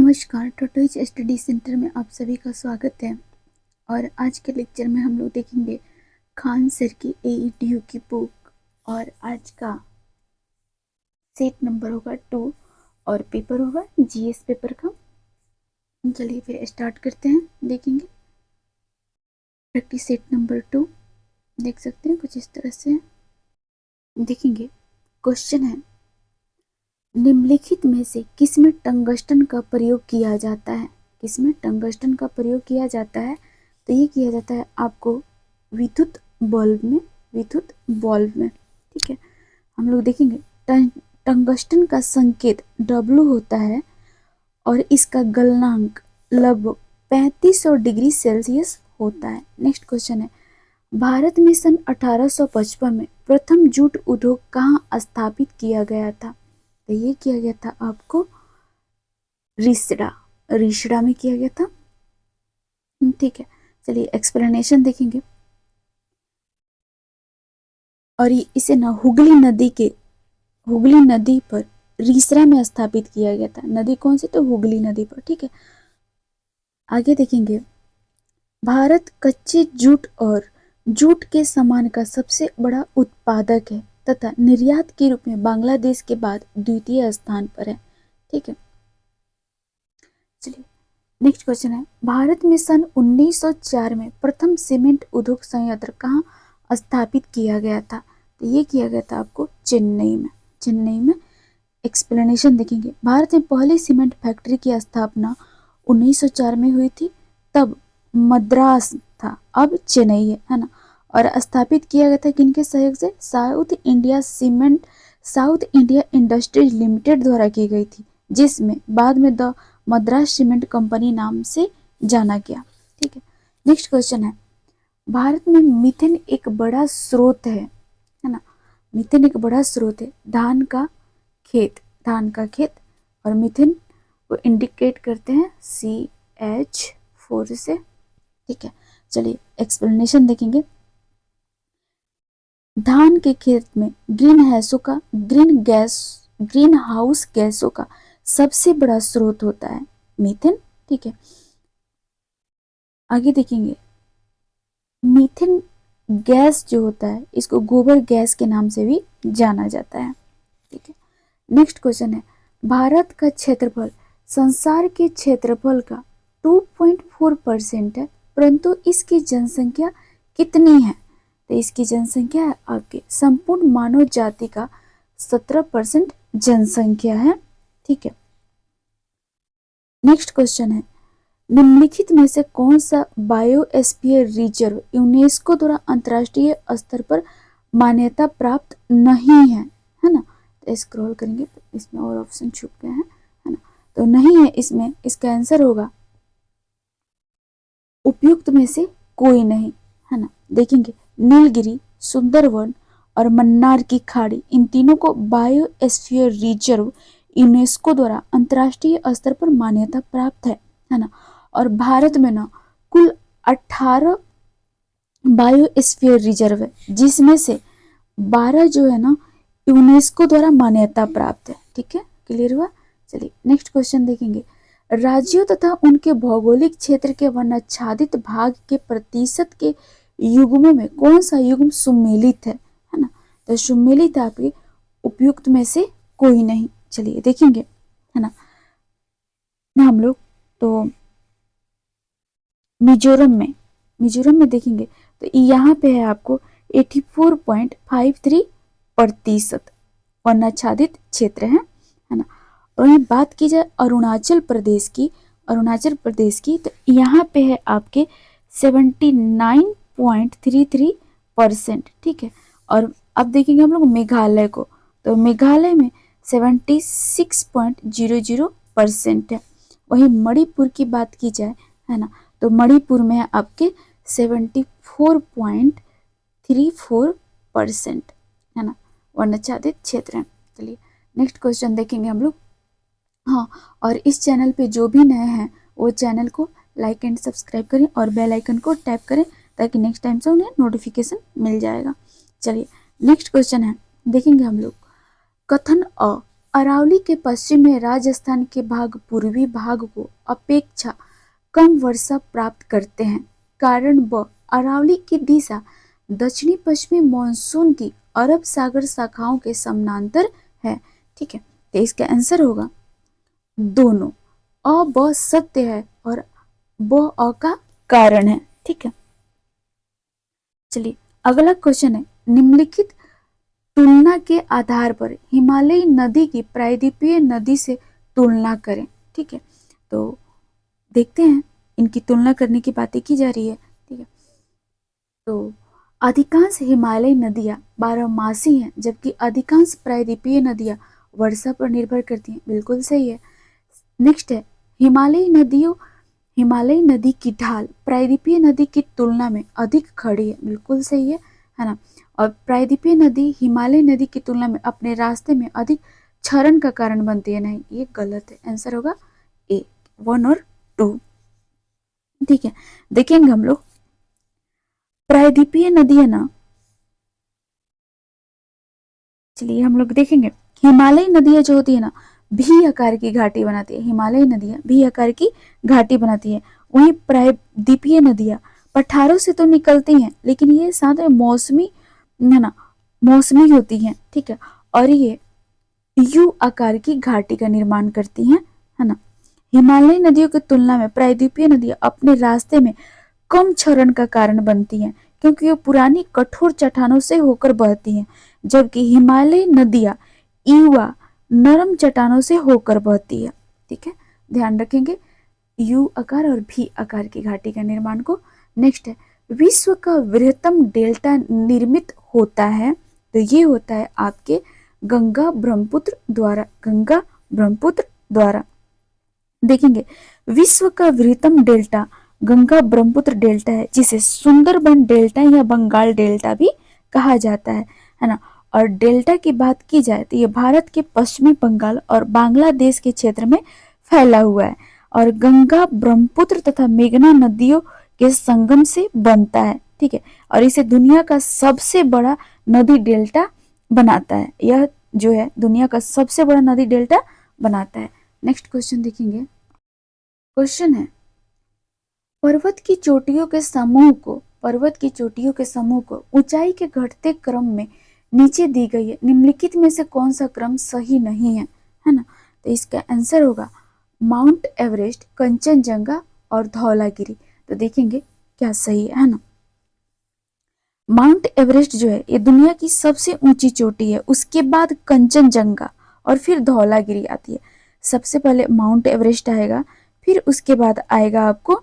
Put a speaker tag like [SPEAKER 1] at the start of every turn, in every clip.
[SPEAKER 1] नमस्कार, tortoise study centre में आप सभी का स्वागत है। और आज के लेक्चर में हम लोग देखेंगे खान सर की AETU की बुक। और आज का सेट नंबर होगा 2 और पेपर होगा GS पेपर का। चलिए फिर स्टार्ट करते हैं। देखेंगे प्रैक्टिस सेट नंबर 2, देख सकते हैं कुछ इस तरह से। देखेंगे क्वेश्चन है, निम्नलिखित में से किसमें टंगस्टन का प्रयोग किया जाता है? किसमें टंगस्टन का प्रयोग किया जाता है? तो ये किया जाता है आपको विद्युत बल्ब में, विद्युत बल्ब में। ठीक है, हम लोग देखेंगे टंगस्टन का संकेत W होता है और इसका गलनांक लगभग 3500 डिग्री सेल्सियस होता है। नेक्स्ट क्वेश्चन है, भारत में सन 1855 में प्रथम जूट उद्योग कहाँ स्थापित किया गया था? तो ये किया गया था आपको रिसड़ा में किया गया था। ठीक है, चलिए एक्सप्लेनेशन देखेंगे। और इसे ना हुगली नदी पर रिसड़ा में स्थापित किया गया था। नदी कौन सी? तो हुगली नदी पर। ठीक है, आगे देखेंगे, भारत कच्चे जूट और जूट के सामान का सबसे बड़ा उत्पादक है तथा निर्यात के रूप में बांग्लादेश के बाद द्वितीय स्थान पर है। ठीक है, चलिए नेक्स्ट क्वेश्चन है, भारत में सन 1904 में प्रथम सीमेंट उद्योग संयंत्र कहाँ स्थापित किया गया था? तो ये किया गया था आपको चेन्नई में। एक्सप्लेनेशन देखेंगे, भारत में पहली सीमेंट फैक्ट्री की स्थापना 1904 में हुई थी, तब मद्रास था, अब चेन्नई है ना। और स्थापित किया गया था किनके सहयोग से? साउथ इंडिया इंडस्ट्रीज लिमिटेड द्वारा की गई थी, जिसमें बाद में द मद्रास सीमेंट कंपनी नाम से जाना गया। ठीक है, नेक्स्ट क्वेश्चन है, भारत में मीथेन एक बड़ा स्रोत है ना। मीथेन एक बड़ा स्रोत है। धान का खेत और मीथेन को इंडिकेट करते हैं CH4 से। ठीक है, चलिए एक्सप्लेनेशन देखेंगे। धान के खेत में ग्रीन हाउस गैसों का सबसे बड़ा स्रोत होता है मीथेन। ठीक है, आगे देखेंगे, मीथेन गैस जो होता है इसको गोबर गैस के नाम से भी जाना जाता है। ठीक है, नेक्स्ट क्वेश्चन है, भारत का क्षेत्रफल संसार के क्षेत्रफल का 2.4% है, परंतु इसकी जनसंख्या कितनी है? तो इसकी जनसंख्या है आपके संपूर्ण मानव जाति का 17% जनसंख्या है। ठीक है, नेक्स्ट क्वेश्चन है, निम्नलिखित में से कौन सा बायोस्फीयर रिजर्व यूनेस्को द्वारा अंतर्राष्ट्रीय स्तर पर मान्यता प्राप्त नहीं है ना। तो स्क्रॉल करेंगे तो इसमें और ऑप्शन छुप गए हैं, है ना। तो नहीं है इसमें, इसका आंसर होगा उपयुक्त में से कोई नहीं, है ना। देखेंगे, नीलगिरी, सुंदरवन और मन्नार की खाड़ी, इन तीनों को बायोस्फीयर रिजर्व यूनेस्को द्वारा अंतर्राष्ट्रीय स्तर पर मान्यता प्राप्त है ना। और भारत में ना कुल 18 बायोस्फीयर रिजर्व है, जिसमें से 12 जो है ना यूनेस्को द्वारा मान्यता प्राप्त है। ठीक है, क्लियर हुआ। चलिए नेक्स्ट क्वेश्चन देखेंगे, राज्यों तथा उनके भौगोलिक क्षेत्र के वनाच्छादित भाग के प्रतिशत के युग्मों में कौन सा युग्म सुमेलित है ना। तो सुमेलित आपके उपयुक्त में से कोई नहीं। चलिए देखेंगे, है ना हम लोग तो मिजोरम में देखेंगे तो यहाँ पे है आपको 84.53% वनाच्छादित क्षेत्र है ना। और वहीं बात की जाए अरुणाचल प्रदेश की तो यहाँ पे है आपके 79.33%। ठीक है, और अब देखेंगे हम लोग मेघालय को, तो मेघालय में 76.00% है। वहीं मणिपुर की बात की जाए, है ना, तो मणिपुर में है आपके 74.34% है ना, वनाच्छादित क्षेत्र है। चलिए नेक्स्ट क्वेश्चन देखेंगे हम लोग। हाँ, और इस चैनल पे जो भी नए हैं वो चैनल को लाइक एंड सब्सक्राइब करें और बेल आइकन को टैप करें, ताकि नेक्स्ट टाइम से उन्हें नोटिफिकेशन मिल जाएगा। चलिए नेक्स्ट क्वेश्चन है, देखेंगे हम लोग, कथन अ अरावली के पश्चिम में राजस्थान के भाग पूर्वी भाग को अपेक्षा कम वर्षा प्राप्त करते हैं। कारण ब, अरावली की दिशा दक्षिणी पश्चिमी मानसून की अरब सागर शाखाओं के समानांतर है। ठीक है, तो इसका आंसर होगा दोनों। अ ब सत्य है और ब अ का कारण है। ठीक है, चलिए अगला क्वेश्चन है, निम्नलिखित तुलना के आधार पर हिमालयी नदी की प्रायद्वीपीय नदी से तुलना करें। ठीक है, तो देखते हैं, इनकी तुलना करने की बातें की जा रही है। ठीक है, तो अधिकांश हिमालयी नदियां बारहमासी हैं, जबकि अधिकांश प्रायद्वीपीय नदियां वर्षा पर निर्भर करती हैं। बिल्कुल सही है। नेक्स्ट है, हिमालयी नदी की ढाल प्रायद्वीपीय नदी की तुलना में अधिक खड़ी है। बिल्कुल सही है ना। और प्रायद्वीपीय नदी हिमालयी नदी की तुलना में अपने रास्ते में अधिक क्षरण का कारण बनती है। नहीं, ये गलत है। आंसर होगा ए, 1 और 2। ठीक है, देखेंगे हम लोग प्रायद्वीपीय नदी है ना, चलिए हम लोग देखेंगे हिमालयी नदियां जो होती है ना, भी आकार की घाटी बनाती है। हिमालयी नदियां भी आकार की घाटी बनाती है। वहीं प्रायद्वीपीय नदियां पठारों से तो निकलती हैं, लेकिन ये साथ में मौसमी है ना, मौसमी होती हैं। ठीक है, और ये यू आकार की घाटी का निर्माण करती हैं, है ना। हिमालयी नदियों की तुलना में प्रायद्वीपीय नदियां अपने रास्ते में कम क्षरण का कारण बनती हैं, क्योंकि ये पुरानी कठोर चट्टानों से होकर बहती हैं, जबकि हिमालयी नदियां युवा नरम चट्टानों से होकर बहती है। ठीक है, ध्यान रखेंगे यू आकार और भी आकार की घाटी का निर्माण को। नेक्स्ट है, विश्व का वृहत्तम डेल्टा निर्मित होता है, तो ये होता है आपके गंगा ब्रह्मपुत्र द्वारा। देखेंगे विश्व का वृहत्तम डेल्टा गंगा ब्रह्मपुत्र डेल्टा है, जिसे सुंदरबन डेल्टा या बंगाल डेल्टा भी कहा जाता है ना। और डेल्टा की बात की जाए तो ये भारत के पश्चिमी बंगाल और बांग्लादेश के क्षेत्र में फैला हुआ है, और गंगा ब्रह्मपुत्र तथा मेघना नदियों के संगम से बनता है। ठीक है, और इसे दुनिया का सबसे बड़ा नदी डेल्टा बनाता है। यह जो है दुनिया का सबसे बड़ा नदी डेल्टा बनाता है। नेक्स्ट क्वेश्चन देखेंगे। क्वेश्चन है, पर्वत की चोटियों के समूह को ऊंचाई के घटते क्रम में नीचे दी गई है। निम्नलिखित में से कौन सा क्रम सही नहीं है ना। तो इसका आंसर होगा माउंट एवरेस्ट, कंचनजंगा और धौलागिरी। तो देखेंगे क्या सही है ना। माउंट एवरेस्ट जो है ये दुनिया की सबसे ऊंची चोटी है, उसके बाद कंचनजंगा और फिर धौलागिरी आती है। सबसे पहले माउंट एवरेस्ट आएगा, फिर उसके बाद आएगा आपको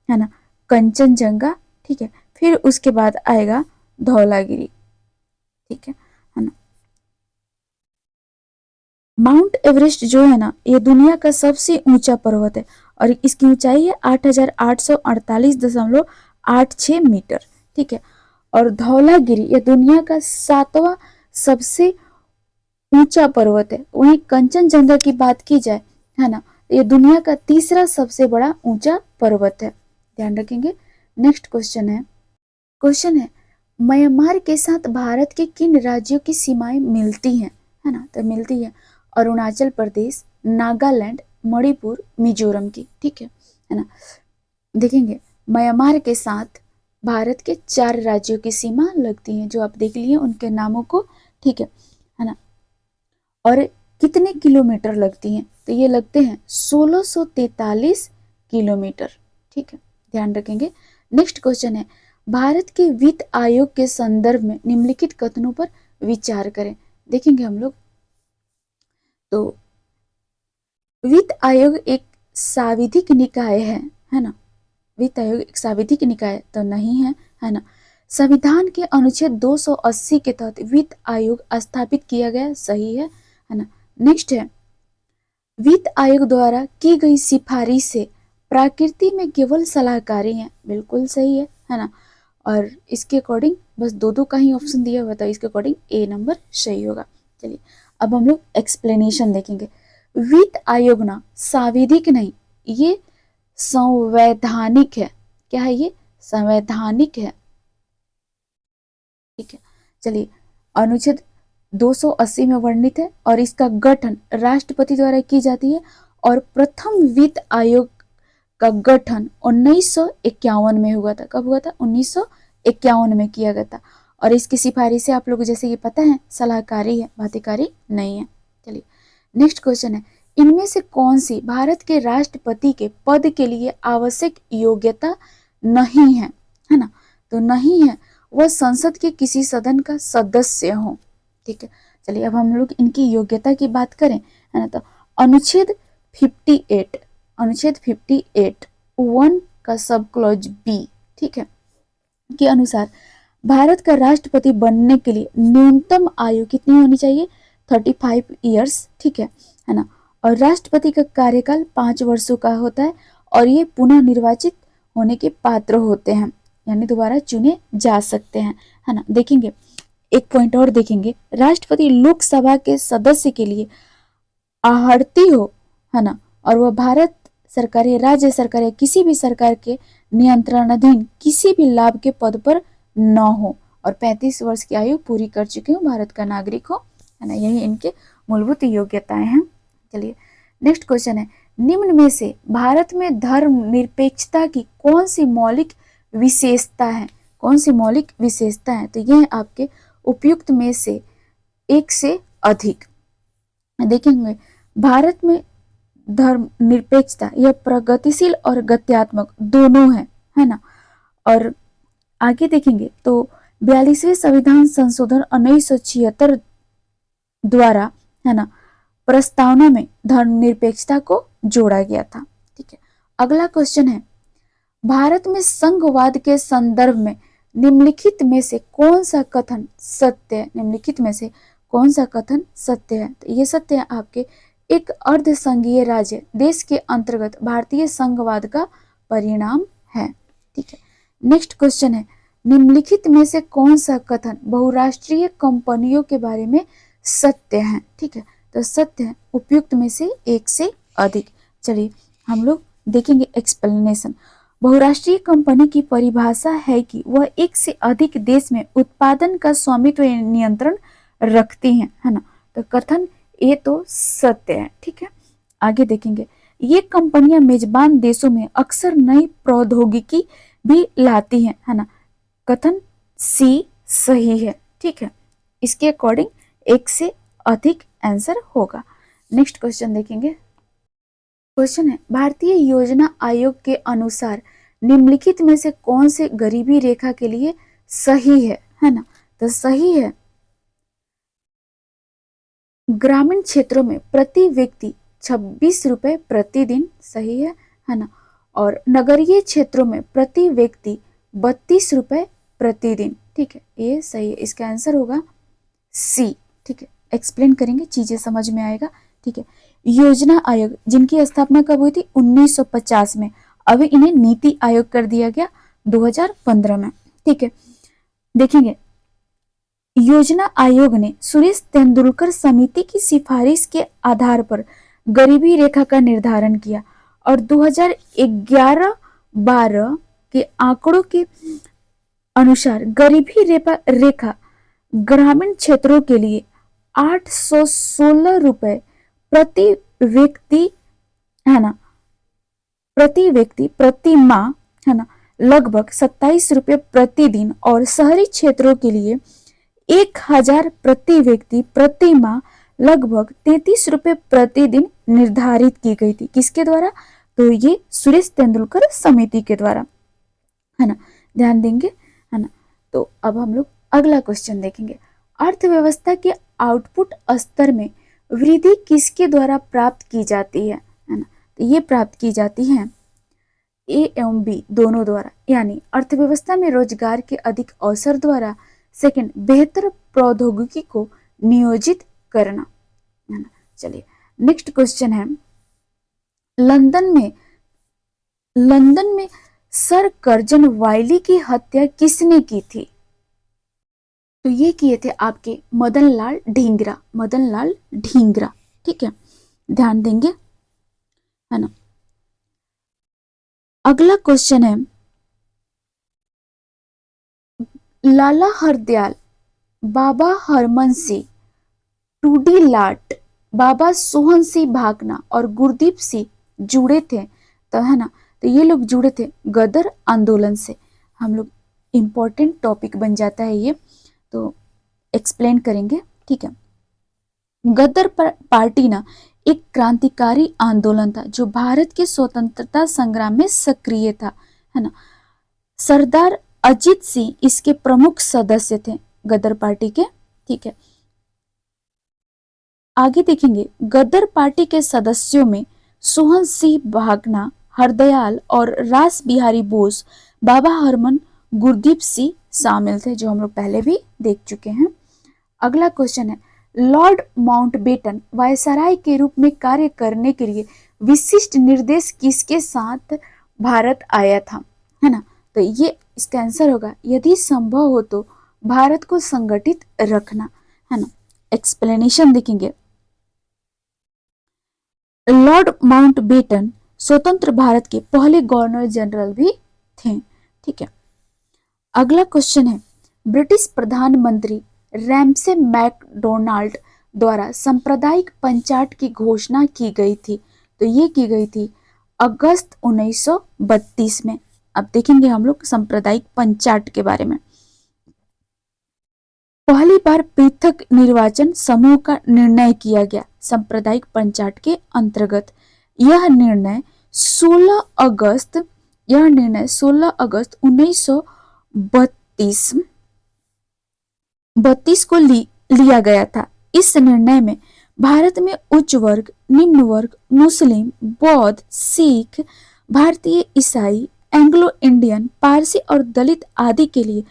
[SPEAKER 1] है ना कंचनजंगा। ठीक है, फिर उसके बाद आएगा धौलागिरी। ठीक है ना। माउंट एवरेस्ट जो है ना ये दुनिया का सबसे ऊंचा पर्वत है, और इसकी ऊंचाई है 8,848.86 मीटर। ठीक है, और धौलागिरी ये दुनिया का 7वां सबसे ऊंचा पर्वत है। वहीं कंचनजंगा की बात की जाए है ना, ये दुनिया का 3रा सबसे बड़ा ऊंचा पर्वत है। ध्यान रखेंगे। नेक्स्ट क्वेश्चन है म्यांमार के साथ भारत के किन राज्यों की सीमाएं मिलती हैं, है ना। तो मिलती है अरुणाचल प्रदेश, नागालैंड, मणिपुर, मिजोरम की। ठीक है ना। देखेंगे म्यांमार के साथ भारत के 4 राज्यों की सीमा लगती है, जो आप देख लिए उनके नामों को। ठीक है ना। और कितने किलोमीटर लगती हैं, तो ये लगते हैं 1643 किलोमीटर। ठीक है, ध्यान रखेंगे। नेक्स्ट क्वेश्चन है, भारत के वित्त आयोग के संदर्भ में निम्नलिखित कथनों पर विचार करें। देखेंगे हम लोग, तो वित्त आयोग एक सांविधिक निकाय है ना। वित्त आयोग एक सांविधिक निकाय तो नहीं है ना। संविधान के अनुच्छेद 280 के तहत वित्त आयोग स्थापित किया गया, सही है ना। नेक्स्ट है, वित्त आयोग द्वारा की गई सिफारिश से प्रकृति में केवल सलाहकारी है, बिल्कुल सही है ना। और इसके अकॉर्डिंग बस दो का ही ऑप्शन दिया हुआ था, इसके अकॉर्डिंग ए नंबर सही होगा। चलिए अब हम लोग एक्सप्लेनेशन देखेंगे। वित्त आयोग ना सांविधिक नहीं, ये संवैधानिक है। क्या है ये? संवैधानिक है। ठीक है, चलिए अनुच्छेद 280 में वर्णित है और इसका गठन राष्ट्रपति द्वारा की जाती है और प्रथम वित्त आयोग का गठन 1951 में हुआ था। कब हुआ था? 1951 में किया गया था और इसकी सिफारिशें आप लोग जैसे कि पता है सलाहकारी है, बाध्यकारी नहीं है। चलिए नेक्स्ट क्वेश्चन है, इनमें से कौन सी भारत के राष्ट्रपति के पद के लिए आवश्यक योग्यता नहीं है ना? तो नहीं है वह संसद के किसी सदन का सदस्य हो। ठीक है, चलिए अब हम लोग इनकी योग्यता की बात करें, है ना, तो अनुच्छेद 58 1 का सब क्लॉज बी, ठीक है, के अनुसार भारत का राष्ट्रपति बनने के लिए न्यूनतम आयु कितनी होनी चाहिए? 35 ईयर्स, ठीक है ना। और राष्ट्रपति का कार्यकाल 5 वर्षों का होता है और ये पुनः निर्वाचित होने के पात्र होते हैं, यानी दोबारा चुने जा सकते हैं, है ना। देखेंगे एक पॉइंट और देखेंगे, राष्ट्रपति लोकसभा के सदस्य के लिए आहर्ती हो, है ना, और वह भारत सरकार या राज्य सरकार या किसी भी सरकार के नियंत्रणाधीन किसी भी लाभ के पद पर न हो और 35 वर्ष की आयु पूरी कर चुके हो, भारत का नागरिक हो, है ना। यही इनके मूलभूत योग्यताएं हैं। चलिए नेक्स्ट क्वेश्चन है, निम्न में से भारत में धर्मनिरपेक्षता की कौन सी मौलिक विशेषता है? कौन सी मौलिक विशेषता है? तो यह आपके उपयुक्त में से एक से अधिक। देखेंगे भारत में धर्मनिरपेक्षता यह प्रगतिशील और गत्यात्मक दोनों है ना। और आगे देखेंगे तो 42वें संविधान संशोधन 1976 द्वारा, है ना, प्रस्तावना में धर्मनिरपेक्षता को जोड़ा गया था। ठीक है, अगला क्वेश्चन है, भारत में संघवाद के संदर्भ में निम्नलिखित में से कौन सा कथन सत्य है? निम्नलिखित में से कौन सा कथन सत्य है? तो ये सत्य है आपके, एक अर्ध संघीय राज्य देश के अंतर्गत भारतीय संघवाद का परिणाम है। ठीक है, नेक्स्ट क्वेश्चन है, निम्नलिखित में से कौन सा कथन बहुराष्ट्रीय कंपनियों के बारे में सत्य है? ठीक है, तो सत्य है उपयुक्त में से एक से अधिक। चलिए हम लोग देखेंगे एक्सप्लेनेशन। बहुराष्ट्रीय कंपनी की परिभाषा है कि वह एक से अधिक देश में उत्पादन का स्वामित्व नियंत्रण रखती हैं, है ना। तो कथन ये तो सत्य है। ठीक है, आगे देखेंगे, ये कंपनियां मेजबान देशों में अक्सर नई प्रौद्योगिकी भी लाती हैं, है ना। कथन सी सही है। ठीक है, इसके अकॉर्डिंग एक से अधिक आंसर होगा। नेक्स्ट क्वेश्चन देखेंगे, क्वेश्चन है, भारतीय योजना आयोग के अनुसार निम्नलिखित में से कौन से गरीबी रेखा के लिए सही है ना। तो सही है ग्रामीण क्षेत्रों में प्रति व्यक्ति 26 रुपए प्रतिदिन, सही है ना। और नगरीय क्षेत्रों में प्रति व्यक्ति 32 रुपए प्रतिदिन। ठीक है, ये सही है, इसका आंसर होगा सी। ठीक है, एक्सप्लेन करेंगे, चीजें समझ में आएगा। ठीक है, योजना आयोग जिनकी स्थापना कब हुई थी? 1950 में। अभी इन्हें नीति आयोग कर दिया गया 2015 में। ठीक है, देखेंगे योजना आयोग ने सुरेश तेंदुलकर समिति की सिफारिश के आधार पर गरीबी रेखा का निर्धारण किया और 2011-12 के आंकड़ों के अनुसार गरीबी रेखा ग्रामीण क्षेत्रों के लिए 816 रुपए प्रति व्यक्ति, है ना, प्रति व्यक्ति प्रति माह, है ना, लगभग 27 रुपए प्रतिदिन और शहरी क्षेत्रों के लिए 1000 प्रति व्यक्ति प्रति माह लगभग 33 रुपए प्रतिदिन निर्धारित की गई थी। किसके द्वारा? तो ये सुरेश तेंदुलकर समिति के द्वारा, है ना, ध्यान देंगे, है ना। तो अब हम लोग अगला क्वेश्चन देखेंगे, अर्थव्यवस्था के आउटपुट स्तर में वृद्धि किसके द्वारा प्राप्त की जाती है ना। तो ये प्राप्त की जाती है ए एवं बी दोनों द्वारा, यानी अर्थव्यवस्था में रोजगार के अधिक अवसर द्वारा, सेकंड बेहतर प्रौद्योगिकी को नियोजित करना, है ना। चलिए नेक्स्ट क्वेश्चन है, लंदन में सर कर्जन वाइली की हत्या किसने की थी? तो ये किए थे आपके मदन लाल ढींगरा। ठीक है, ध्यान देंगे, है ना। अगला क्वेश्चन है, लाला हरदयाल, बाबा हरमन सिंह टूडी लाट, बाबा सोहन सिंह भागना और गुरदीप सिंह जुड़े थे, तो है ना, तो ये लोग जुड़े थे गदर आंदोलन से। हम लोग इम्पोर्टेंट टॉपिक बन जाता है ये, तो एक्सप्लेन करेंगे, ठीक है। गदर पार्टी ना एक क्रांतिकारी आंदोलन था जो भारत के स्वतंत्रता संग्राम में सक्रिय था, है ना। सरदार अजीत सिंह इसके प्रमुख सदस्य थे गदर पार्टी के, ठीक है। आगे देखेंगे, गदर पार्टी के सदस्यों में सोहन सिंह भागना, हरदयाल और रास बिहारी बोस, बाबा हरमन, गुरदीप सिंह शामिल थे, जो हम लोग पहले भी देख चुके हैं। अगला क्वेश्चन है, लॉर्ड माउंटबेटन वायसराय के रूप में कार्य करने के लिए विशिष्ट निर्देश किसके साथ भारत आया था, है ना। तो ये इसका आंसर होगा, यदि संभव हो तो भारत को संगठित रखना, है ना। एक्सप्लेनेशन देखेंगे, लॉर्ड माउंटबेटन स्वतंत्र भारत के पहले गवर्नर जनरल भी थे, ठीक है। अगला क्वेश्चन है, ब्रिटिश प्रधानमंत्री रैमसे मैकडोनाल्ड द्वारा सांप्रदायिक पंचायत की घोषणा की गई थी, तो ये की गई थी अगस्त 1932 में। अब देखेंगे हम लोग सांप्रदायिक पंचायत के बारे में। पहली बार पृथक निर्वाचन समूह का निर्णय किया गया सांप्रदायिक पंचायत के अंतर्गत। यह निर्णय 16 अगस्त 1932 को लिया गया था। इस निर्णय में भारत में उच्च वर्ग, निम्न वर्ग, मुस्लिम, बौद्ध, सिख, भारतीय ईसाई, एंग्लो इंडियन, पारसी और दलित आदि के लिए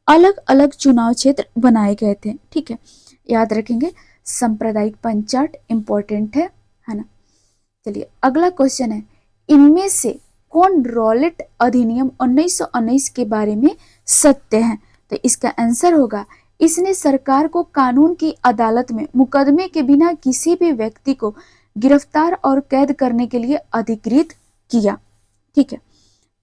[SPEAKER 1] अलग अलग चुनाव क्षेत्र बनाए गए थे, ठीक है। याद रखेंगे, सांप्रदायिक पंचायत इंपॉर्टेंट है ना। चलिए अगला क्वेश्चन है, इनमें से कौन रॉलेट अधिनियम 1919 के बारे में सत्य है, तो इसका आंसर होगा, इसने सरकार को कानून की अदालत में मुकदमे के बिना किसी भी व्यक्ति को गिरफ्तार और कैद करने के लिए अधिकृत किया, ठीक है।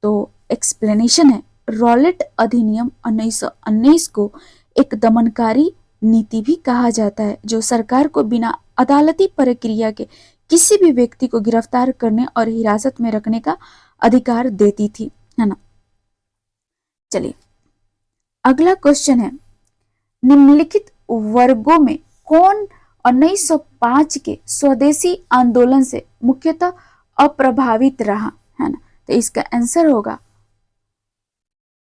[SPEAKER 1] तो एक्सप्लेनेशन है, रॉलेट अधिनियम 1919 को एक दमनकारी नीति भी कहा जाता है जो सरकार को बिना अदालती प्रक्रिया के किसी भी व्यक्ति को गिरफ्तार करने और हिरासत में रखने का अधिकार देती थी, है ना। चलिए अगला क्वेश्चन है, निम्नलिखित वर्गों में कौन 1905 के स्वदेशी आंदोलन से मुख्यतः अप्रभावित रहा, है ना। तो इसका आंसर होगा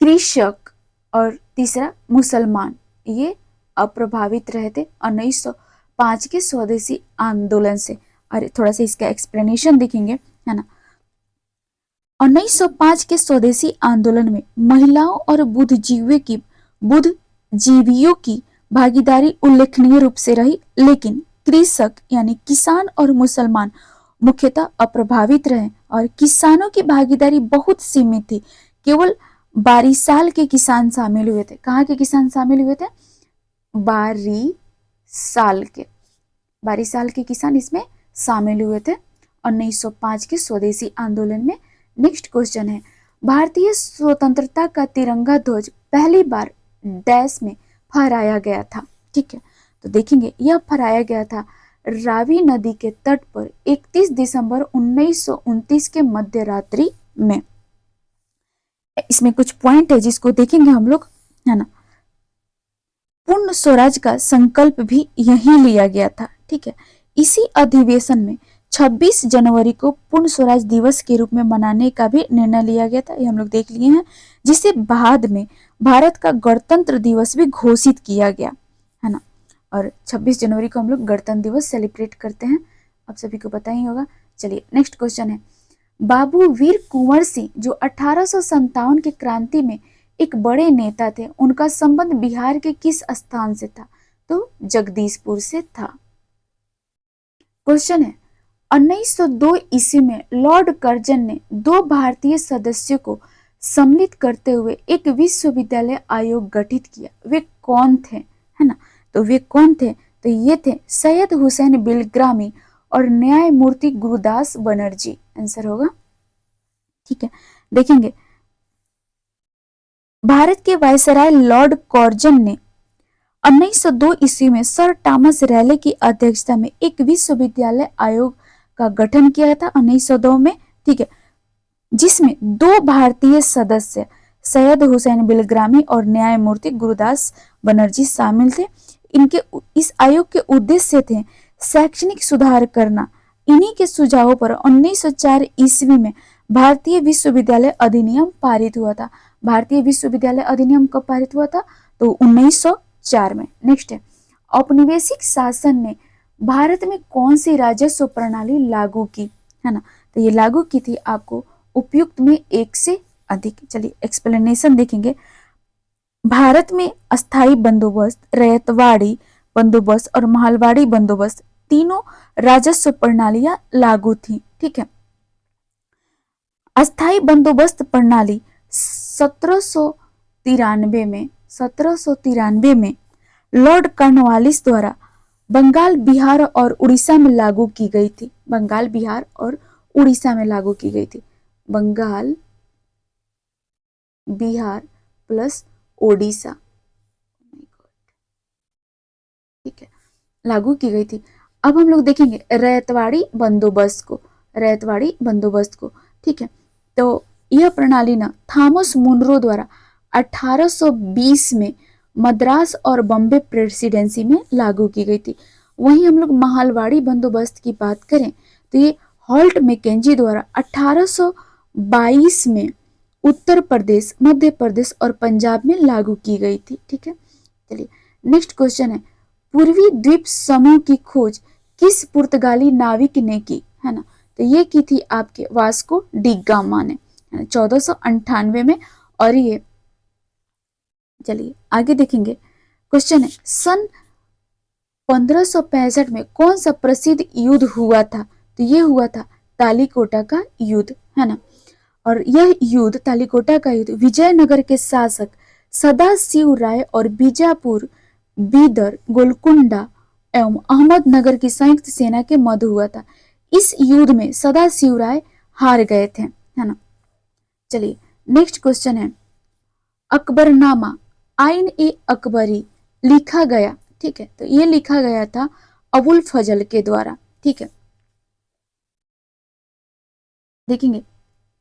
[SPEAKER 1] कृषक और तीसरा मुसलमान, ये अप्रभावित रहे थे 1905 के स्वदेशी आंदोलन से। और थोड़ा सा इसका एक्सप्लेनेशन देखेंगे, है ना। 1905 के स्वदेशी आंदोलन में महिलाओं और बुद्धिजीवियों की भागीदारी उल्लेखनीय रूप से रही, लेकिन कृषक यानी किसान और मुसलमान मुख्यतः अप्रभावित रहे और किसानों की भागीदारी बहुत सीमित थी। केवल 12 साल के किसान शामिल हुए थे। कहाँ के किसान शामिल हुए थे? 12 साल के किसान इसमें शामिल हुए थे 1905 के स्वदेशी आंदोलन में। नेक्स्ट क्वेश्चन है, भारतीय स्वतंत्रता का तिरंगा ध्वज पहली बार डैश में फहराया गया था, ठीक है। तो देखेंगे, यह फहराया गया था रावी नदी के तट पर 31 दिसंबर 1929 के मध्य रात्रि में। इसमें कुछ पॉइंट है जिसको देखेंगे हम लोग, है ना। पूर्ण स्वराज का संकल्प भी यही लिया गया था, ठीक है। इसी अधिवेशन में 26 जनवरी को पूर्ण स्वराज दिवस के रूप में मनाने का भी निर्णय लिया गया था, ये हम लोग देख लिए हैं, जिसे बाद में भारत का गणतंत्र दिवस भी घोषित किया गया, है ना। और 26 जनवरी को हम लोग गणतंत्र दिवस सेलिब्रेट करते हैं, आप सभी को पता ही होगा। चलिए नेक्स्ट क्वेश्चन है, बाबू वीर कुंवर सिंह जो 1857 के क्रांति में एक बड़े नेता थे, उनका संबंध बिहार के किस स्थान से था? तो जगदीशपुर से था। क्वेश्चन है, 1902 ईस्वी में लॉर्ड कर्जन ने 2 भारतीय सदस्यों को सम्मिलित करते हुए एक विश्वविद्यालय आयोग गठित किया, वे कौन थे, है ना। तो वे कौन थे? तो ये थे सैयद हुसैन बिलग्रामी और न्यायमूर्ति गुरुदास बनर्जी, आंसर होगा, ठीक है। देखेंगे, भारत के वायसराय लॉर्ड कर्जन ने 1902 ईस्वी में सर थॉमस रैले की अध्यक्षता में एक विश्वविद्यालय आयोग का गठन किया था 1902 में, ठीक है, जिसमें 2 भारतीय सदस्य सैयद हुसैन बिलग्रामी और न्यायमूर्ति गुरुदास बनर्जी शामिल थे। इनके इस आयोग के उद्देश्य थे शैक्षणिक सुधार करना। इन्हीं के सुझावों पर 1904 ईस्वी में भारतीय विश्वविद्यालय अधिनियम पारित हुआ था। भारतीय विश्वविद्यालय अधिनियम कब पारित हुआ था? तो 1904 में। नेक्स्ट है, औपनिवेशिक शासन ने भारत में कौन सी राजस्व प्रणाली लागू की, है ना? तो ये लागू की थी आपको उपयुक्त में एक से अधिक। चलिए एक्सप्लेनेशन देखेंगे। भारत में अस्थाई बंदोबस्त, रैयतवाड़ी बंदोबस्त और महलवाड़ी बंदोबस्त तीनों राजस्व प्रणालियां लागू थी, ठीक है। अस्थाई बंदोबस्त प्रणाली 1793 में लॉर्ड कॉर्नवालिस द्वारा बंगाल, बिहार और उड़ीसा में लागू की गई थी। बंगाल, बिहार और उड़ीसा में लागू की गई थी। बंगाल, बिहार प्लस ओडिशा, ठीक है, लागू की गई थी। अब हम लोग देखेंगे रैयतवाड़ी बंदोबस्त को, रैयतवाड़ी बंदोबस्त को, ठीक है। तो यह प्रणाली ना थॉमस मुनरो द्वारा 1820 में मद्रास और बॉम्बे प्रेसिडेंसी में लागू की गई थी। वहीं हम लोग महलवाड़ी बंदोबस्त की बात करें तो ये हॉल्ट मैकेंजी द्वारा 1822 में उत्तर प्रदेश, मध्य प्रदेश और पंजाब में लागू की गई थी, ठीक है। चलिए नेक्स्ट क्वेश्चन है, पूर्वी द्वीप समूह की खोज किस पुर्तगाली नाविक ने की, है ना? तो ये की थी आपके वास्को डी गामा ने 1498 में। और ये चलिए आगे देखेंगे। क्वेश्चन है, सन 1565 में कौन सा प्रसिद्ध युद्ध हुआ था? तो ये हुआ था तालीकोटा का युद्ध, है ना। और यह युद्ध, तालीकोटा का युद्ध, विजयनगर के शासक सदाशिव राय और बीजापुर, बीदर, गोलकुंडा एवं अहमदनगर की संयुक्त सेना के मध्य हुआ था। इस युद्ध में सदाशिव राय हार गए थे, है ना। चलिए नेक्स्ट क्वेश्चन है, अकबरनामा आइन ए अकबरी लिखा गया, ठीक है। तो ये लिखा गया था अबुल फजल के द्वारा, ठीक है। देखेंगे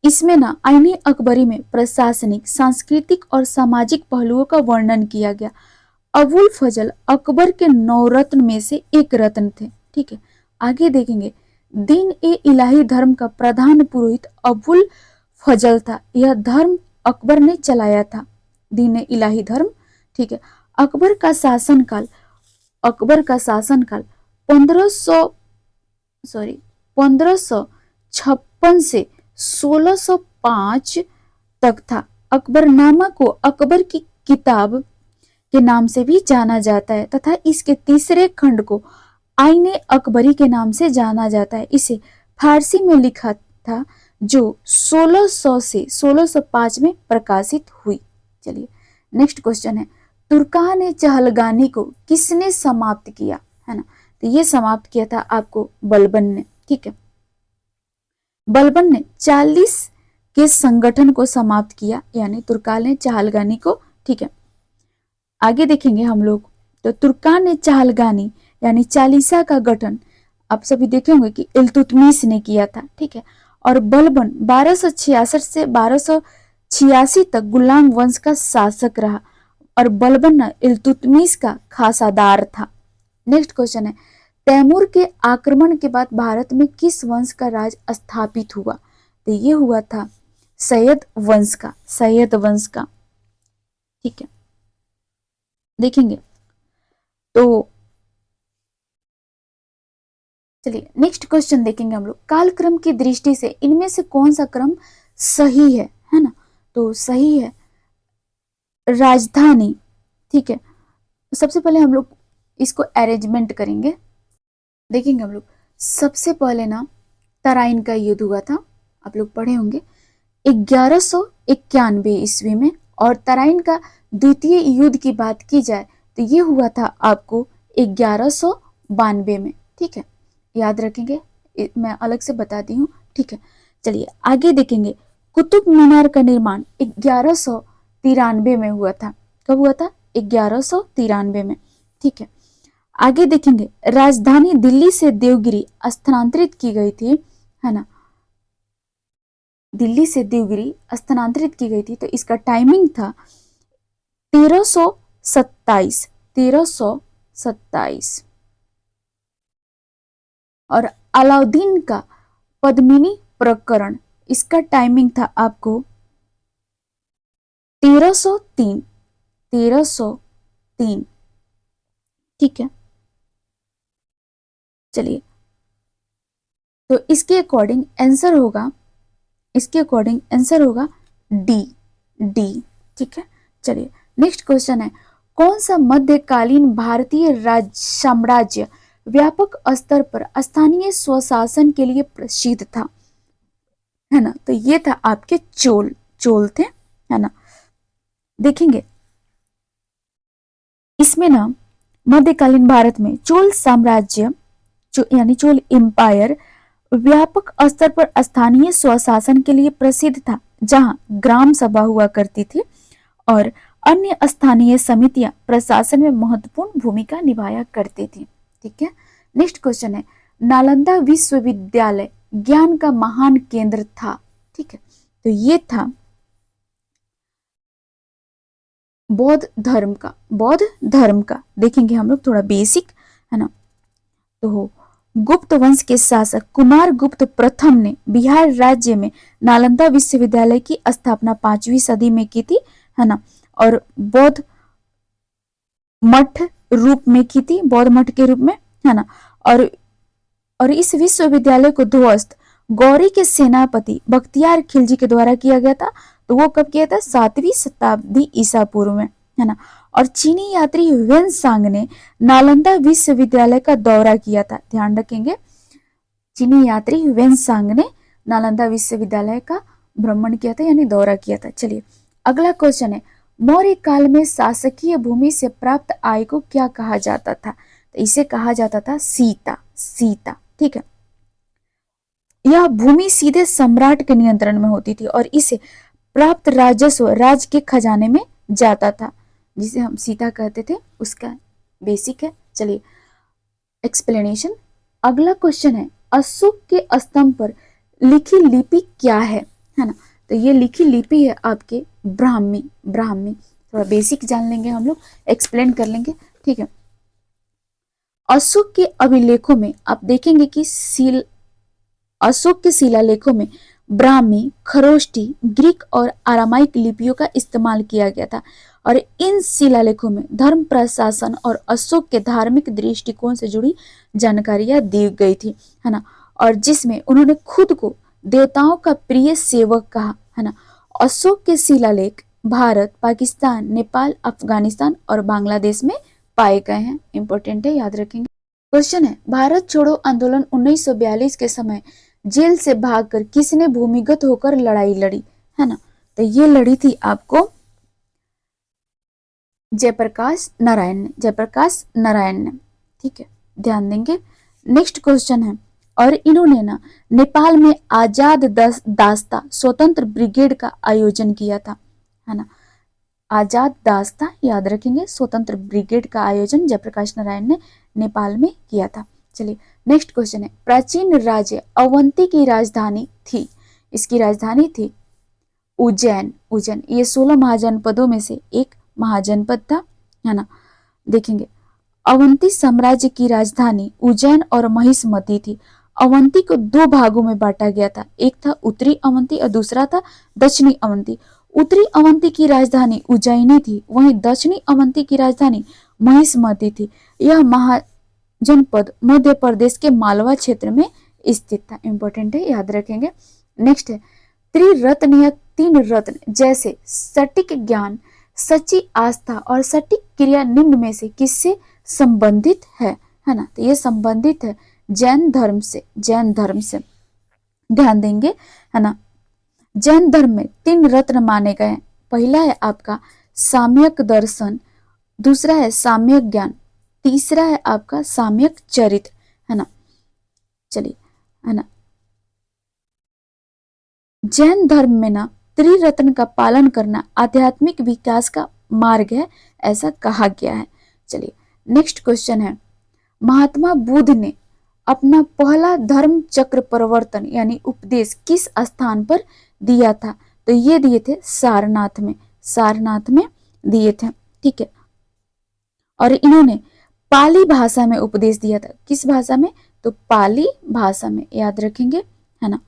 [SPEAKER 1] इसमें ना आइन ए अकबरी में प्रशासनिक, सांस्कृतिक और सामाजिक पहलुओं का वर्णन किया गया। अबुल फजल अकबर के 9 रत्न में से एक रत्न थे, ठीक है। आगे देखेंगे, दीन ए इलाही धर्म का प्रधान पुरोहित अबुल फजल था। यह धर्म अकबर ने चलाया था, दीन ए इलाही धर्म, ठीक है। अकबर का शासनकाल 1556 से 1605 तक था। अकबरनामा को अकबर की किताब के नाम से भी जाना जाता है तथा इसके तीसरे खंड को आईने अकबरी के नाम से जाना जाता है। इसे फारसी में लिखा था जो 1600 से 1605 में प्रकाशित हुई। चलिए नेक्स्ट क्वेश्चन है, तुर्कान ए चहलगानी को किसने समाप्त किया, है ना? तो ये समाप्त किया था आपको बलबन ने, ठीक है। बलबन ने 40 के संगठन को समाप्त किया, यानी तुर्कान ने चहलगानी को, ठीक है। आगे देखेंगे हम लोग, तो तुर्कान ने चहलगानी यानी चालीसा का गठन आप सभी देखे होंगे कि इल्तुतमिश ने किया था, ठीक है। और बलबन 1266 से 1286 तक गुलाम वंश का शासक रहा और बलबन इल्तुतमिश का खासादार था। नेक्स्ट क्वेश्चन है, तैमूर के आक्रमण के बाद भारत में किस वंश का राज स्थापित हुआ? तो ये हुआ था सैयद वंश का, सैयद वंश का, ठीक है। देखेंगे तो चलिए नेक्स्ट क्वेश्चन देखेंगे हम लोग, कालक्रम की दृष्टि से इनमें से कौन सा क्रम सही है ना? तो सही है राजधानी, ठीक है। सबसे पहले हम लोग इसको अरेंजमेंट करेंगे। देखेंगे हम लोग, सबसे पहले ना तराइन का युद्ध हुआ था, आप लोग पढ़े होंगे 1191 ईस्वी में। और तराइन का द्वितीय युद्ध की बात की जाए तो ये हुआ था आपको 1192 में, ठीक है। याद रखेंगे, मैं अलग से बताती हूँ, ठीक है। चलिए आगे देखेंगे, कुतुब मीनार का निर्माण 1193 में हुआ था। कब हुआ था? 1193 में। ठीक है, आगे देखेंगे राजधानी दिल्ली से देवगिरी स्थानांतरित की गई थी, है ना, दिल्ली से देवगिरी स्थानांतरित की गई थी, तो इसका टाइमिंग था 1327, 1327। और अलाउद्दीन का पद्मिनी प्रकरण, इसका टाइमिंग था आपको 1303, 1303। ठीक है, चलिए, तो इसके अकॉर्डिंग आंसर होगा, इसके अकॉर्डिंग आंसर होगा डी, डी। ठीक है, चलिए नेक्स्ट क्वेश्चन है, कौन सा मध्यकालीन भारतीय राज्य साम्राज्य व्यापक स्तर पर स्थानीय स्वशासन के लिए प्रसिद्ध था, है ना, तो ये था आपके चोल, चोल थे, है ना। देखेंगे इसमें ना मध्यकालीन भारत में चोल साम्राज्य यानी चोल एम्पायर व्यापक स्तर पर स्थानीय स्वशासन के लिए प्रसिद्ध था, जहां ग्राम सभा हुआ करती थी और अन्य स्थानीय समितियां प्रशासन में महत्वपूर्ण भूमिका निभाया करती थी। ठीक है, नेक्स्ट क्वेश्चन है, नालंदा विश्वविद्यालय ज्ञान का महान केंद्र था। ठीक है, तो ये था बौद्ध धर्म का, बौद्ध धर्म का। देखेंगे हम लोग थोड़ा बेसिक, है ना, तो गुप्त वंश के शासक कुमार गुप्त प्रथम ने बिहार राज्य में नालंदा विश्वविद्यालय की स्थापना 5वीं सदी में की थी, है ना, और बौद्ध मठ रूप में की थी, बौद्ध मठ के रूप में, है ना। और इस विश्वविद्यालय को ध्वस्त गौरी के सेनापति बख्तियार खिलजी के द्वारा किया गया था। तो वो कब किया था? 7वीं शताब्दी ईसा पूर्व में, है ना। और चीनी यात्री ह्वेन सांग ने नालंदा विश्वविद्यालय का दौरा किया था। ध्यान रखेंगे, चीनी यात्री ह्वेन सांग ने नालंदा विश्वविद्यालय का भ्रमण किया था, यानी दौरा किया था। चलिए अगला क्वेश्चन है, मौर्य काल में शासकीय भूमि से प्राप्त आय को क्या कहा जाता था? तो इसे कहा जाता था सीता, सीता। ठीक है, यह भूमि सीधे सम्राट के नियंत्रण में होती थी और इसे प्राप्त राजस्व राज्य के खजाने में जाता था, जिसे हम सीता कहते थे। उसका बेसिक है। चलिए एक्सप्लेनेशन। अगला क्वेश्चन है, अशोक के स्तंभ पर लिखी लिपि क्या है ना। तो ये लिखी लिपि है आपके ब्राह्मी, ब्राह्मी। थोड़ा बेसिक जान लेंगे हम लोग, एक्सप्लेन कर लेंगे। ठीक है, अशोक के अभिलेखों में आप देखेंगे कि अशोक के शिलालेखों में ब्राह्मी, खरोष्टी, ग्रीक और आरामाइक लिपियों का इस्तेमाल किया गया था और इन शिलालेखों में धर्म प्रशासन और अशोक के धार्मिक दृष्टिकोण से जुड़ी जानकारियां दी गई थी, है ना। और जिसमें उन्होंने खुद को देवताओं का प्रिय सेवक कहा, है ना। अशोक के शिलालेख भारत, पाकिस्तान, नेपाल, अफगानिस्तान और बांग्लादेश में पाए गए हैं। इंपॉर्टेंट है, याद रखेंगे। क्वेश्चन है, भारत छोड़ो आंदोलन 1942 के समय जेल से भागकर किसने भूमिगत होकर लड़ाई लड़ी, है ना। तो ये लड़ी थी आपको जयप्रकाश नारायण ने, जयप्रकाश नारायण ने। ठीक है, ध्यान देंगे। नेक्स्ट क्वेश्चन है, और इन्होंने ना नेपाल में आजाद दास्ता स्वतंत्र ब्रिगेड का आयोजन किया था, है ना। आजाद दास्ता, याद रखेंगे, स्वतंत्र ब्रिगेड का आयोजन जयप्रकाश नारायण ने नेपाल में किया था। चलिए नेक्स्ट क्वेश्चन है, प्राचीन राज्य अवंती की राजधानी थी, इसकी राजधानी थी उज्जैन, उज्जैन। ये 16 महाजनपदों में से एक महाजनपद था, है ना। देखेंगे अवंती साम्राज्य की राजधानी उज्जैन और महिष्मती थी। अवंती को 2 भागों में बांटा गया था, एक था उत्तरी अवंती और दूसरा था दक्षिणी अवंती। उत्तरी अवंती की राजधानी उज्जैनी थी, वहीं दक्षिणी अवंती की राजधानी महिष्मती थी। यह महाजनपद मध्य प्रदेश के मालवा क्षेत्र में स्थित था। इंपॉर्टेंट है, याद रखेंगे। नेक्स्ट है, त्रिरत्न या 3 रत्न जैसे सटीक ज्ञान, सच्ची आस्था और सटीक क्रिया निम्न में से किससे संबंधित है ना। तो ये संबंधित है जैन धर्म से, जैन धर्म से। ध्यान देंगे, है ना। जैन धर्म में 3 रत्न माने गए हैं। पहला है आपका साम्यक दर्शन, दूसरा है साम्यक ज्ञान, तीसरा है आपका साम्यक चरित्र, है ना। चलिए, है ना, जैन धर्म में ना त्रिरत्न का पालन करना आध्यात्मिक विकास का मार्ग है, ऐसा कहा गया है। चलिए नेक्स्ट क्वेश्चन है, महात्मा बुद्ध ने अपना पहला धर्म चक्र परिवर्तन यानी उपदेश किस स्थान पर दिया था? तो ये दिए थे सारनाथ में, सारनाथ में दिए थे। ठीक है, और इन्होंने पाली भाषा में उपदेश दिया था। किस भाषा में? तो पाली भाषा में, याद रखेंगे, है ना।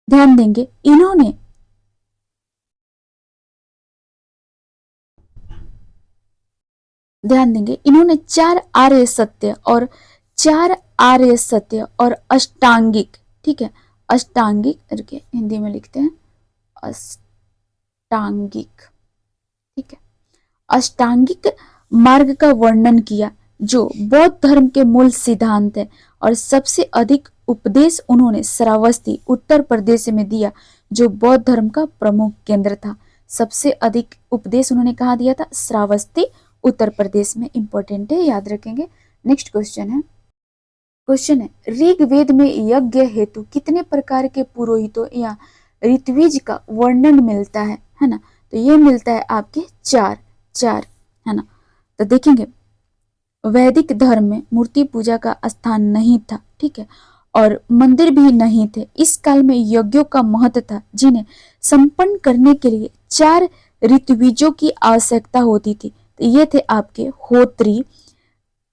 [SPEAKER 1] ध्यान देंगे, इन्होंने चार आर्य सत्य और अष्टांगिक, ठीक है, अष्टांगिक, हिंदी में लिखते हैं अष्टांगिक, ठीक है, अष्टांगिक मार्ग का वर्णन किया जो बौद्ध धर्म के मूल सिद्धांत है। और सबसे अधिक उपदेश उन्होंने श्रावस्ती उत्तर प्रदेश में दिया जो बौद्ध धर्म का प्रमुख केंद्र था। सबसे अधिक उपदेश उन्होंने कहाँ दिया था? श्रावस्ती उत्तर प्रदेश में। इंपॉर्टेंट है, याद रखेंगे। नेक्स्ट क्वेश्चन है, ऋग्वेद में यज्ञ हेतु कितने प्रकार के पुरोहितों या ऋत्विज का वर्णन मिलता है ना? तो ये मिलता है आपके चार, है ना। तो देखेंगे, वैदिक धर्म में मूर्ति पूजा का स्थान नहीं था, ठीक है, और मंदिर भी नहीं थे। इस काल में यज्ञों का महत्व था जिन्हें संपन्न करने के लिए 4 ऋत्विजों की आवश्यकता होती थी। तो ये थे आपके होत्री,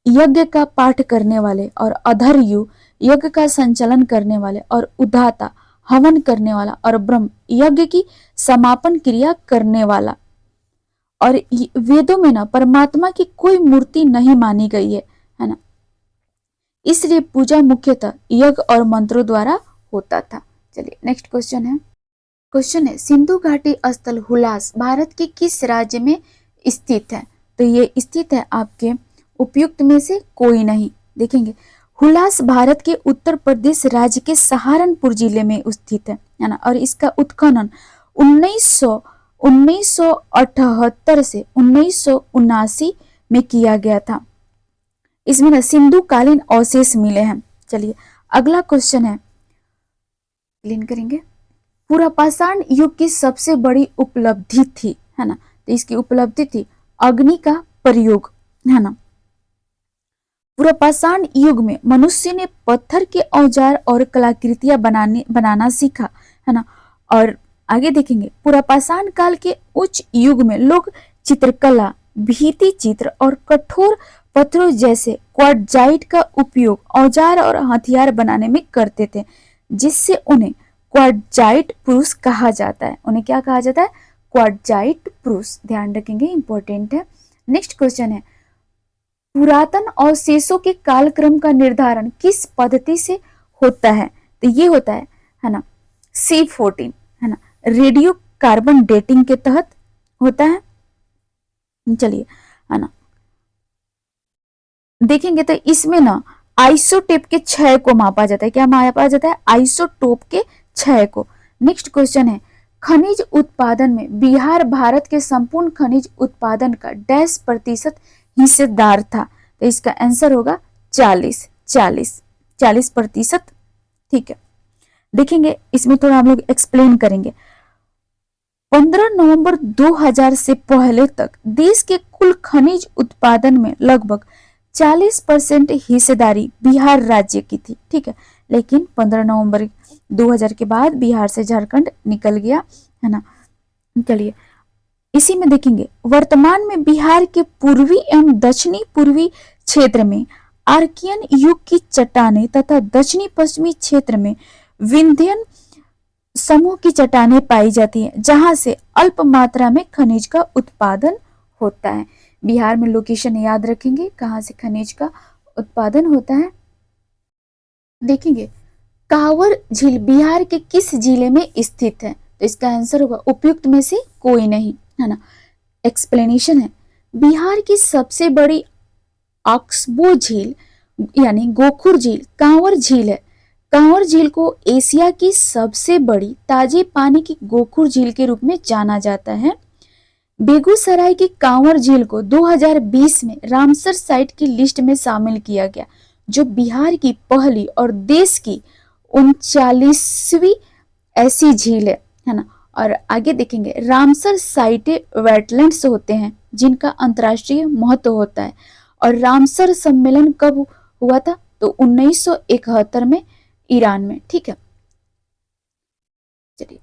[SPEAKER 1] यज्ञ का पाठ करने वाले, और अधर्यु, यज्ञ का संचालन करने वाले, और उदाता, हवन करने वाला, और ब्रह्म, यज्ञ की समापन क्रिया करने वाला। और वेदों में ना परमात्मा की कोई मूर्ति नहीं मानी गई है ना, इसलिए पूजा मुख्यतः यज्ञ और मंत्रों द्वारा होता था। चलिए नेक्स्ट क्वेश्चन है, सिंधु घाटी स्थल हुलास भारत के किस राज्य में स्थित है? तो ये स्थित है आपके उपयुक्त में से कोई नहीं। देखेंगे, हुलास भारत के उत्तर प्रदेश राज्य के सहारनपुर जिले में स्थित है ना, और इसका उत्खनन 1978 से 1979 में किया गया था। इसमें ना सिंधु कालीन अवशेष मिले हैं। चलिए अगला क्वेश्चन है, क्लीन करेंगे। पुरापाषाण युग की सबसे बड़ी उपलब्धि थी, है ना, तो इसकी उपलब्धि थी अग्नि का प्रयोग, है ना। पुरापाषाण युग में मनुष्य ने पत्थर के औजार और कलाकृतियां बनाना सीखा, है ना। और आगे देखेंगे, पुरापाषाण काल के उच्च युग में लोग चित्रकला, भित्ति चित्र और कठोर पत्थरों जैसे क्वार्टजाइट का उपयोग औजार और हथियार बनाने में करते थे, जिससे उन्हें क्वार्टजाइट पुरुष कहा जाता है। उन्हें क्या कहा जाता है? क्वार्टजाइट पुरुष। ध्यान रखेंगे, इंपॉर्टेंट है। नेक्स्ट क्वेश्चन है, पुरातन अवशेषों के कालक्रम का निर्धारण किस पद्धति से होता है? तो ये होता है ना, C14, है ना, रेडियो कार्बन डेटिंग के तहत होता है। चलिए, है ना, देखेंगे तो इसमें ना आइसोटोप के क्षय को मापा जाता है। क्या मापा जाता है? आइसोटोप के क्षय को। नेक्स्ट क्वेश्चन है, खनिज उत्पादन में बिहार भारत के संपूर्ण खनिज उत्पादन का डैश प्रतिशत हिस्सेदार था? तो इसका आंसर होगा 40%। ठीक है, देखेंगे इसमें थोड़ा हम लोग एक्सप्लेन करेंगे। 15 नवंबर 2000 से पहले तक देश के कुल खनिज उत्पादन में लगभग 40% हिस्सेदारी बिहार राज्य की थी। ठीक है, लेकिन 15 नवंबर 2000 के बाद बिहार से झारखंड निकल गया, है ना। चलिए इसी में देखेंगे, वर्तमान में बिहार के पूर्वी एवं दक्षिणी पूर्वी क्षेत्र में आर्कियन युग की चट्टानें तथा दक्षिणी पश्चिमी क्षेत्र में विंध्यन समूह की चट्टानें पाई जाती हैं, जहां से अल्प मात्रा में खनिज का उत्पादन होता है। बिहार में लोकेशन याद रखेंगे, कहां से खनिज का उत्पादन होता है। देखेंगे, कांवर झील बिहार के किस जिले में स्थित है? तो इसका आंसर होगा उपयुक्त में से कोई नहीं, है ना। एक्सप्लेनेशन है, बिहार की सबसे बड़ी ऑक्सबो झील यानी गोखुर झील कांवर झील है। कांवर झील को एशिया की सबसे बड़ी ताजे पानी की गोखुर झील के रूप में जाना जाता है। बेगूसराय की कांवर झील को 2020 में रामसर साइट की लिस्ट में शामिल किया गया, जो बिहार की पहली और देश की 39वीं ऐसी झील है ना। और आगे देखेंगे रामसर साइटें वेटलैंड्स होते हैं जिनका अंतर्राष्ट्रीय महत्व होता है। और रामसर सम्मेलन कब हुआ था? तो 1971 में ईरान में। ठीक है, चलिए।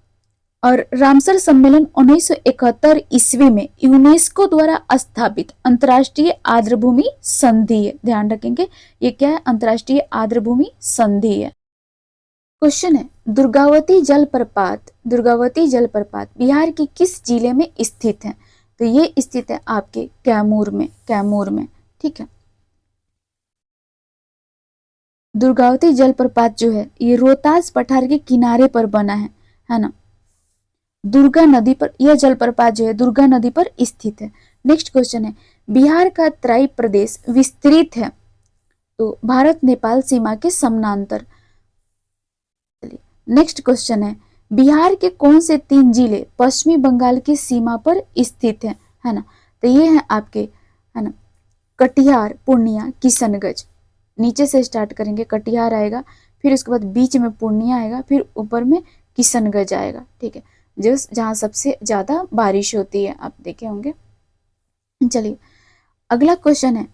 [SPEAKER 1] और रामसर सम्मेलन 1971 ईस्वी में यूनेस्को द्वारा स्थापित अंतर्राष्ट्रीय आर्द्रभूमि संधि है। ध्यान रखेंगे ये क्या है? अंतर्राष्ट्रीय आर्द्रभूमि संधि है। क्वेश्चन है दुर्गावती जलप्रपात बिहार के किस जिले में स्थित है? तो ये स्थित है आपके कैमूर में। ठीक है, दुर्गावती जलप्रपात जो है ये रोहतास पठार के किनारे पर बना है ना। दुर्गा नदी पर यह जलप्रपात जो है दुर्गा नदी पर स्थित है। नेक्स्ट क्वेश्चन है बिहार का तराई प्रदेश विस्तृत है तो भारत नेपाल सीमा के समानांतर। नेक्स्ट क्वेश्चन है बिहार के कौन से 3 जिले पश्चिमी बंगाल की सीमा पर स्थित है ना। तो ये है आपके, है ना, कटिहार, पूर्णिया, किशनगंज। नीचे से स्टार्ट करेंगे, कटिहार आएगा, फिर उसके बाद बीच में पूर्णिया आएगा, फिर ऊपर में किशनगंज आएगा। ठीक है, जो जहाँ सबसे ज्यादा बारिश होती है, आप देखे होंगे। चलिए अगला क्वेश्चन है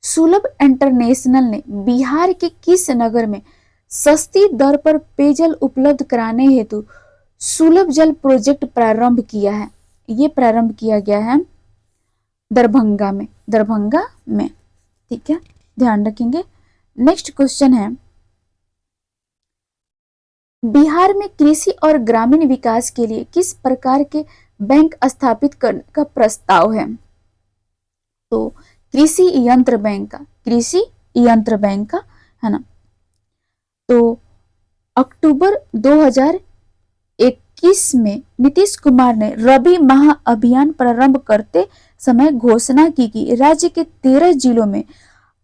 [SPEAKER 1] सुलभ इंटरनेशनल ने बिहार के किस नगर में सस्ती दर पर पेयजल उपलब्ध कराने हेतु सुलभ जल प्रोजेक्ट प्रारंभ किया है? ये प्रारंभ किया गया है दरभंगा में। ठीक है, ध्यान रखेंगे। नेक्स्ट क्वेश्चन है बिहार में कृषि और ग्रामीण विकास के लिए किस प्रकार के बैंक स्थापित करने का प्रस्ताव है? तो कृषि यंत्र बैंक का, है ना। तो अक्टूबर 2021 में नीतीश कुमार ने रबी महा अभियान प्रारंभ करते समय घोषणा की कि राज्य के 13 जिलों में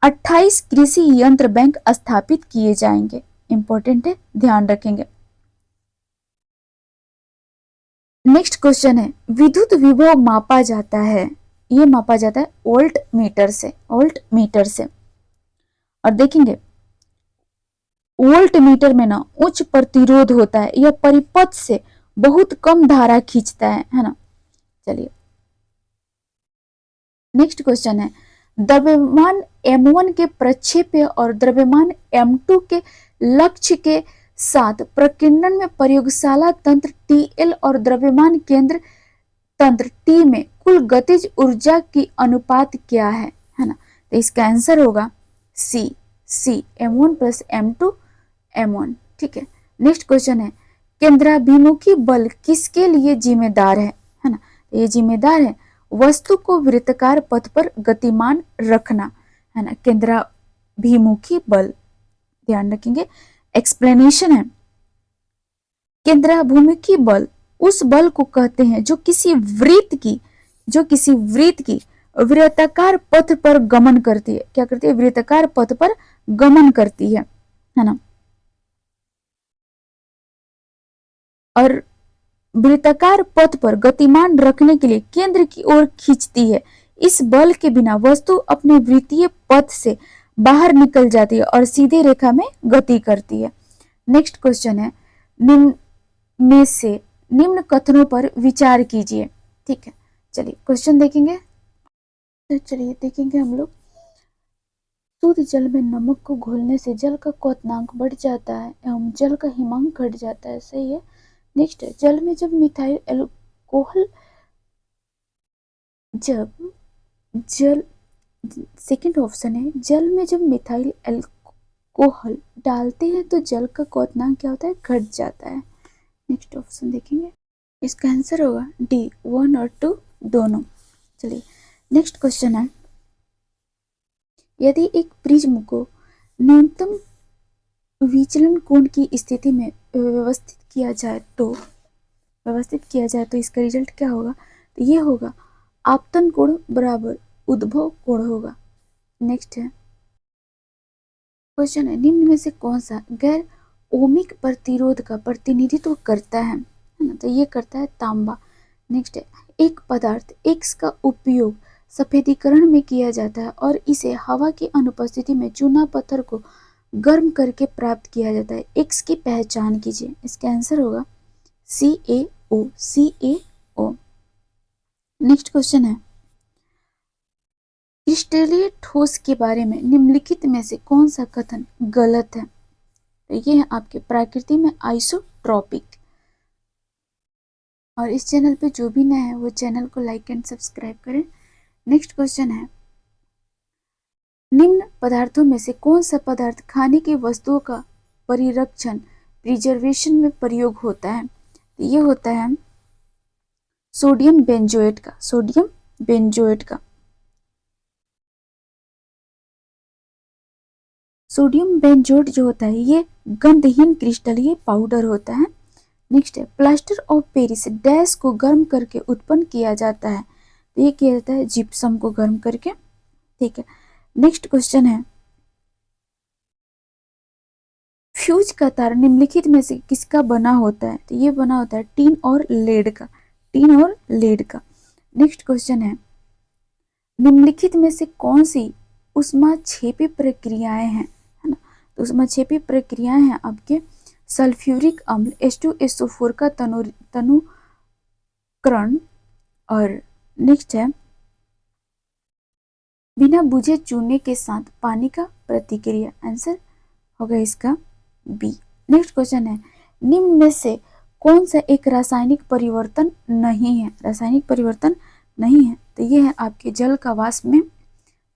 [SPEAKER 1] 28 कृषि यंत्र बैंक स्थापित किए जाएंगे। इंपॉर्टेंट है, ध्यान रखेंगे। नेक्स्ट क्वेश्चन है विद्युत विभव मापा जाता है वोल्ट मीटर से। और देखेंगे वोल्ट मीटर में ना उच्च प्रतिरोध होता है, यह परिपथ से बहुत कम धारा खींचता है ना। चलिए नेक्स्ट क्वेश्चन है द्रव्यमान M1 के प्रक्षेप्य और द्रव्यमान M2 के लक्ष्य के साथ प्रकीर्णन में प्रयोगशाला तंत्र TL और द्रव्यमान केंद्र तंत्र T में कुल गतिज ऊर्जा की अनुपात क्या है ना। तो इसका आंसर होगा C M1 plus M2 M1। ठीक है, नेक्स्ट क्वेश्चन है केंद्राभिमुखी बल किसके लिए जिम्मेदार है ना। ये जिम्मेदार है वस्तु को वृत्ताकार पथ पर गतिमान रखना, है ना, केंद्राभिमुखी बल। ध्यान रखेंगे। एक्सप्लेनेशन है केंद्राभिमुखी बल उस बल को कहते हैं जो किसी वृत्त की वृत्ताकार पथ पर गमन करती है। क्या करती है? वृत्ताकार पथ पर गमन करती है ना। और वृत्ताकार पथ पर गतिमान रखने के लिए केंद्र की ओर खींचती है। इस बल के बिना वस्तु अपने वृत्तीय पथ से बाहर निकल जाती है और सीधे रेखा में गति करती है। नेक्स्ट क्वेश्चन है निम्न में से निम्न कथनों पर विचार कीजिए। ठीक है, चलिए क्वेश्चन देखेंगे। तो चलिए देखेंगे हम लोग शुद्ध जल में नमक को घोलने से जल का क्वथनांक बढ़ जाता है एवं जल का हिमांक घट जाता है। सही है। नेक्स्ट है जल में जब मिथाइल एल्कोहल सेकेंड ऑप्शन है जल में जब मिथाइल एल्कोहल डालते हैं तो जल का क्वथनांक क्या होता है? घट जाता है। नेक्स्ट ऑप्शन देखेंगे, इसका आंसर होगा D 1 और 2 दोनों। चलिए नेक्स्ट क्वेश्चन है यदि एक प्रिज्म को न्यूनतम विचलन कोण की स्थिति में व्यवस्थित किया जाए तो इसका रिजल्ट क्या होगा? तो ये होगा आपतन कोण बराबर उद्भव कोण होगा। नेक्स्ट है क्वेश्चन है निम्न में से कौन सा गैर ओमिक प्रतिरोध का प्रतिनिधित्व करता है ना। तो ये करता है तांबा। नेक्स्ट है एक पदार्थ X का उपयोग सफेदीकरण में किया जाता है और इसे हवा की अनुपस्थिति में चूना पत्थर को गर्म करके प्राप्त किया जाता है। X की पहचान कीजिए। इसका आंसर होगा CaO CaO। नेक्स्ट क्वेश्चन है, क्रिस्टलीय ठोस के बारे में निम्नलिखित में से कौन सा कथन गलत है? तो ये है आपके प्रकृति में आइसोट्रॉपिक। और इस चैनल पे जो भी नया है वो चैनल को लाइक एंड सब्सक्राइब करें। नेक्स्ट क्वेश्चन है, निम्न पदार्थों में से कौन सा पदार्थ खाने की वस्तुओं का परिरक्षण प्रिजर्वेशन में प्रयोग होता है? तो ये होता है सोडियम बेंजोएट का। सोडियम बेंजोएट का। सोडियम बेंजोएट जो होता है ये गंधहीन क्रिस्टलीय पाउडर होता है। नेक्स्ट है, प्लास्टर ऑफ पेरिस डैश को गर्म करके उत्पन्न किया जाता है। तो ये किया जाता है जिप्सम को गर्म करके। ठीक है, नेक्स्ट क्वेश्चन है, फ्यूज का तार निम्नलिखित में से किसका बना होता है? तो ये बना होता है टीन और लेड का। टीन और लेड का। नेक्स्ट क्वेश्चन है, निम्नलिखित में से कौन सी ऊष्माक्षेपी प्रक्रियाएं हैं? है ना, तो ऊष्माक्षेपी प्रक्रियाएं हैं आपके सल्फ्यूरिक अम्ल H2SO4 का तनुकरण। और नेक्स्ट है, बिना बुझे चूने के साथ पानी का प्रतिक्रिया। आंसर होगा इसका बी। नेक्स्ट क्वेश्चन है, निम्न में से कौन सा एक रासायनिक परिवर्तन नहीं है? रासायनिक परिवर्तन नहीं है, तो ये है आपके जल का वाष्प में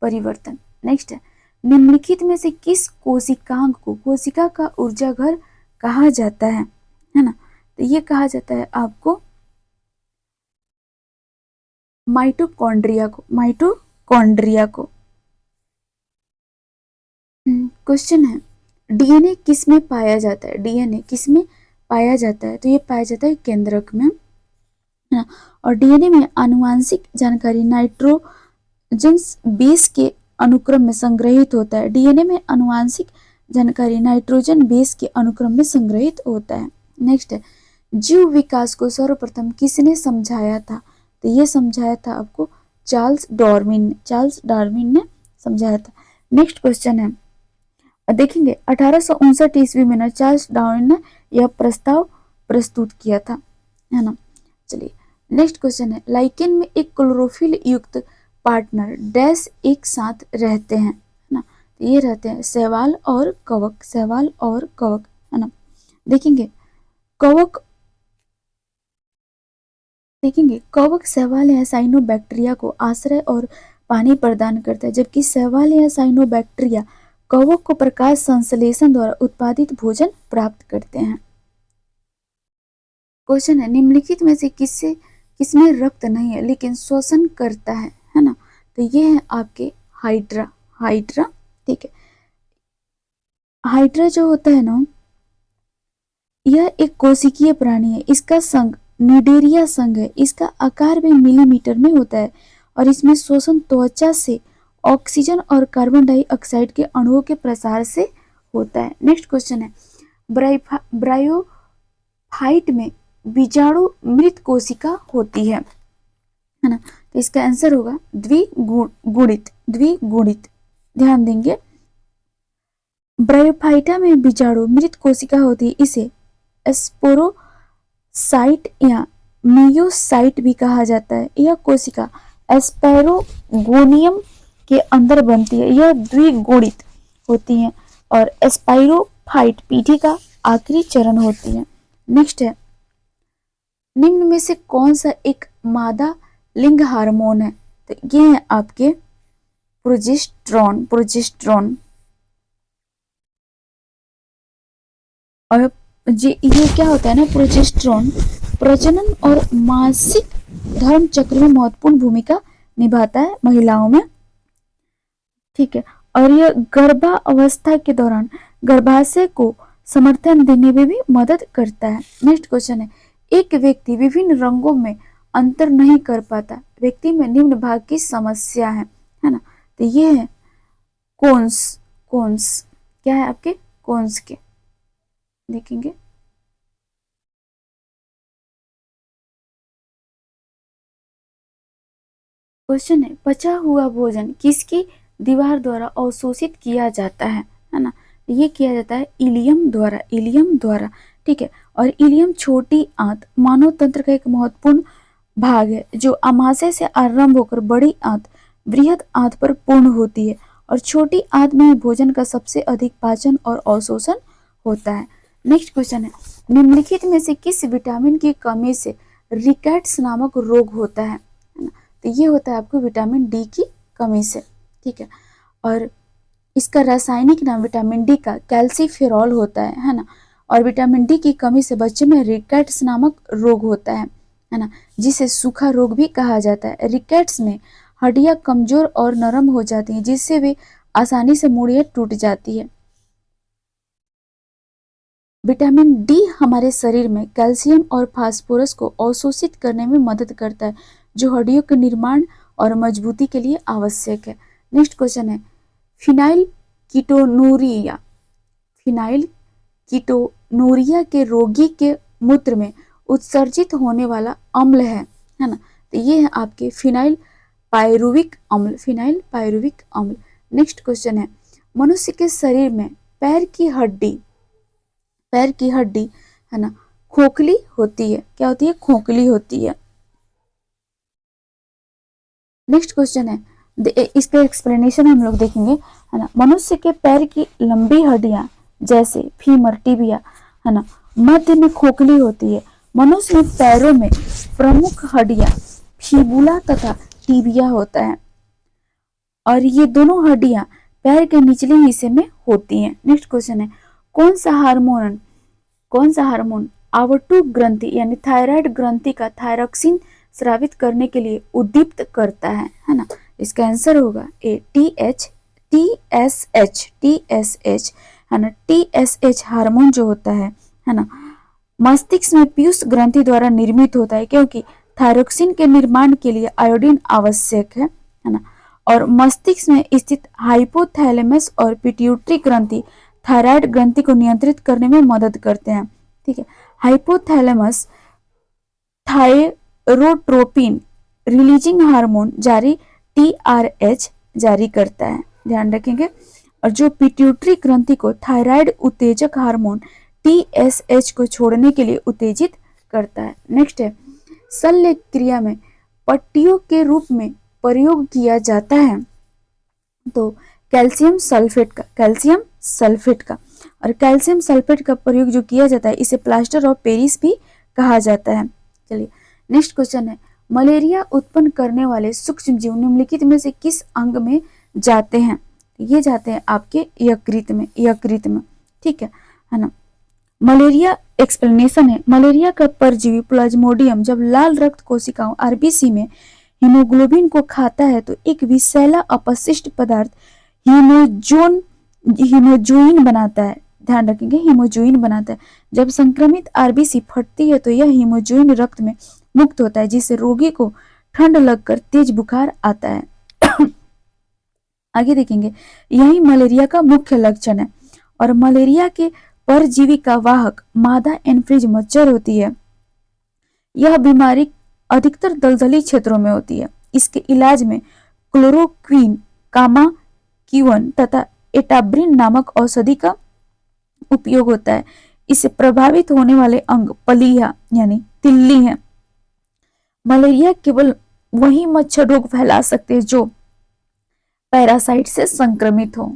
[SPEAKER 1] परिवर्तन। नेक्स्ट है, निम्नलिखित में से किस कोशिकांग को कोशिका का ऊर्जा घर कहा जाता है ना? तो ये कहा जाता है आपको माइटोकॉन्ड्रिया को। माइटोकॉन्ड्रिया को। क्वेश्चन है, डीएनए किस में पाया जाता है? डीएनए किस में पाया जाता है? तो ये पाया जाता है केंद्रक में, है ना। और डीएनए में आनुवांशिक जानकारी नाइट्रोजन्स बेस के अनुक्रम में संग्रहित होता है। डीएनए में आनुवांशिक जानकारी नाइट्रोजन बेस के अनुक्रम में संग्रहित होता है। नेक्स्ट है, जीव विकास को सर्वप्रथम किसने समझाया था? तो ये समझाया था आपको चार्ल्स डार्विन ने। चार्ल्स डार्विन ने समझाया था। नेक्स्ट क्वेश्चन है, देखेंगे 1859 ईस्वी में ना चार्ल्स डार्विन ने यह प्रस्ताव प्रस्तुत किया था, है ना। चलिए नेक्स्ट क्वेश्चन है, लाइकेन में एक क्लोरोफिल युक्त पार्टनर डैश एक साथ रहते हैं, है ना। तो ये रहते हैं शैवाल और कवक। शैवाल और कवक, है ना। देखेंगे कवक शैवाल या साइनोबैक्टीरिया को आश्रय और पानी प्रदान करता है, जबकि शैवाल या साइनोबैक्टीरिया कवक को प्रकाश संश्लेषण द्वारा उत्पादित भोजन प्राप्त करते हैं। क्वेश्चन है, निम्नलिखित में से किसमें रक्त नहीं है लेकिन श्वसन करता है ना। तो ये है आपके हाइड्रा। हाइड्रा, ठीक है। हाइड्रा जो होता है ना, यह एक कोशिकीय प्राणी है। इसका संघ निडेरिया संघ है। इसका आकार भी मिलीमीटर में होता है और इसमें शोषण त्वचा से ऑक्सीजन और कार्बन डाइऑक्साइड के अणुओं के प्रसार से होता है। नेक्स्ट क्वेश्चन है, ब्रायोफाइट में बीजाणु मृत कोशिका होती है ना। तो इसका आंसर होगा द्विगुणित। द्विगुणित, ध्यान देंगे। ब्रायोफाइटा में बीजाणु मृत कोशिका होती है। इसे स्पोरोसाइट या मियोसाइट भी कहा जाता है। यह कोशिका एस्पैरोगोनियम के अंदर बनती है। यह द्विगुणित होती है और स्पाइरोफाइट पीढ़ी का आखिरी चरण होती है। नेक्स्ट है, निम्न में से कौन सा एक मादा लिंग हार्मोन है? तो ये है आपके प्रोजेस्टेरॉन। प्रोजेस्टेरॉन। और ये क्या होता है ना, प्रोजेस्टेरॉन प्रजनन और मासिक धर्म चक्र में महत्वपूर्ण भूमिका निभाता है महिलाओं में, ठीक है। और यह गर्भावस्था के दौरान गर्भाशय को समर्थन देने में भी मदद करता है। नेक्स्ट क्वेश्चन है, एक व्यक्ति विभिन्न रंगों में अंतर नहीं कर पाता। व्यक्ति में निम्न भाग की समस्या है ना। तो ये है कोन्स। कोन्स क्या है आपके? कोन्स के देखेंगे। क्वेश्चन है, पचा हुआ भोजन किसकी दीवार द्वारा अवशोषित किया जाता है ना। ये किया जाता है इलियम द्वारा। इलियम द्वारा, ठीक है। और इलियम छोटी आंत मानव तंत्र का एक महत्वपूर्ण भाग है जो आमाशय से आरंभ होकर बड़ी आंत बृहद आंत पर पूर्ण होती है और छोटी आंत में ही भोजन का सबसे अधिक पाचन और अवशोषण होता है। नेक्स्ट क्वेश्चन है, निम्नलिखित में से किस विटामिन की कमी से रिकेट्स नामक रोग होता है ना? तो ये होता है आपको विटामिन डी की कमी से, ठीक है। और इसका रासायनिक नाम विटामिन डी का कैल्सीफेरॉल होता है ना। और विटामिन डी की कमी से बच्चे में रिकेट्स नामक रोग होता है ना, जिसे सूखा रोग भी कहा जाता है। रिकेट्स में हड्डियां कमजोर और नरम हो जाती हैं जिससे वे आसानी से मुड़िया टूट जाती है। विटामिन डी हमारे शरीर में कैल्शियम और फास्फोरस को अवशोषित करने में मदद करता है जो हड्डियों के निर्माण और मजबूती के लिए आवश्यक है। नेक्स्ट क्वेश्चन है, फिनाइल कीटोनूरिया के रोगी के मूत्र में उत्सर्जित होने वाला अम्ल है ना। तो ये है आपके फिनाइल पायरुविक अम्ल। नेक्स्ट क्वेश्चन है, मनुष्य के शरीर में पैर की हड्डी है ना खोखली होती है। क्या होती है? खोखली होती है। नेक्स्ट क्वेश्चन है, इसका एक्सप्लेनेशन हम लोग देखेंगे है ना। मनुष्य के पैर की लंबी हड्डियां जैसे फीमर, टिबिया है ना मध्य में खोखली होती है। मनुष्य में पैरों में प्रमुख हड्डियां फीबुला तथा टिबिया होता है और ये दोनों हड्डियां पैर के निचले हिस्से में होती हैं। नेक्स्ट क्वेश्चन है, कौन सा हार्मोन आवटुक ग्रंथि यानी थायराइड ग्रंथि का थायरॉक्सिन स्रावित करने के लिए उद्दीप्त करता है ना। इसका आंसर होगा ए टीएसएच है ना। टीएसएच हार्मोन जो होता है ना मस्तिष्क में पीयूष ग्रंथि द्वारा निर्मित होता है क्योंकि थायरॉक्सिन के निर्माण के लिए आयोडीन आवश्यक है ना। और मस्तिष्क में स्थित हाइपोथैलेमस और पिट्यूटरी ग्रंथि थायराइड ग्रंथि को नियंत्रित करने में मदद करते हैं, ठीक है। Hypothalamus thyrotropin releasing hormone TRH जारी करता है, ध्यान रखेंगे। और जो पिट्यूटरी ग्रंथि को थायराइड उत्तेजक हार्मोन TSH को छोड़ने के लिए उत्तेजित करता है। नेक्स्ट है, शल्य क्रिया में पट्टियों के रूप में प्रयोग किया जाता है तो कैल्शियम सल्फेट का और कैल्शियम सल्फेट का प्रयोग जो किया जाता है इसे प्लास्टर ऑफ पेरिस भी कहा जाता है। चलिए नेक्स्ट क्वेश्चन है, मलेरिया उत्पन्न करने वाले सूक्ष्म जीव निम्नलिखित में से किस अंग में जाते हैं? ये जाते हैं आपके यकृत में, ठीक है ना। मलेरिया एक्सप्लेनेशन है, मलेरिया का परजीवी प्लाज्मोडियम जब लाल रक्त कोशिकाओं आरबीसी में हीमोग्लोबिन को खाता है तो एक विषैला अपशिष्ट पदार्थ हीमोजोइन बनाता है, ध्यान रखेंगे हीमोजोइन बनाता है। जब संक्रमित आरबीसी फटती है तो यह हीमोजोइन रक्त में मुक्त होता है जिससे रोगी को ठंड लगकर तेज बुखार आता है। आगे देखेंगे, यही मलेरिया का मुख्य लक्षण है और मलेरिया के परजीवी का वाहक मादा एन्फ्रीज मच्छर होती है। यह बीमारी अधिकतर दलदली क्षेत्रों में होती है। इसके इलाज में क्लोरोक्वीन, कामाक्यून तथा एटाब्रिन नामक औषधि का उपयोग होता है। इससे प्रभावित होने वाले अंग पलीहा यानी तिल्ली है। मलेरिया केवल वही मच्छर रोग फैला सकते हैं जो पैरासाइट से संक्रमित हो।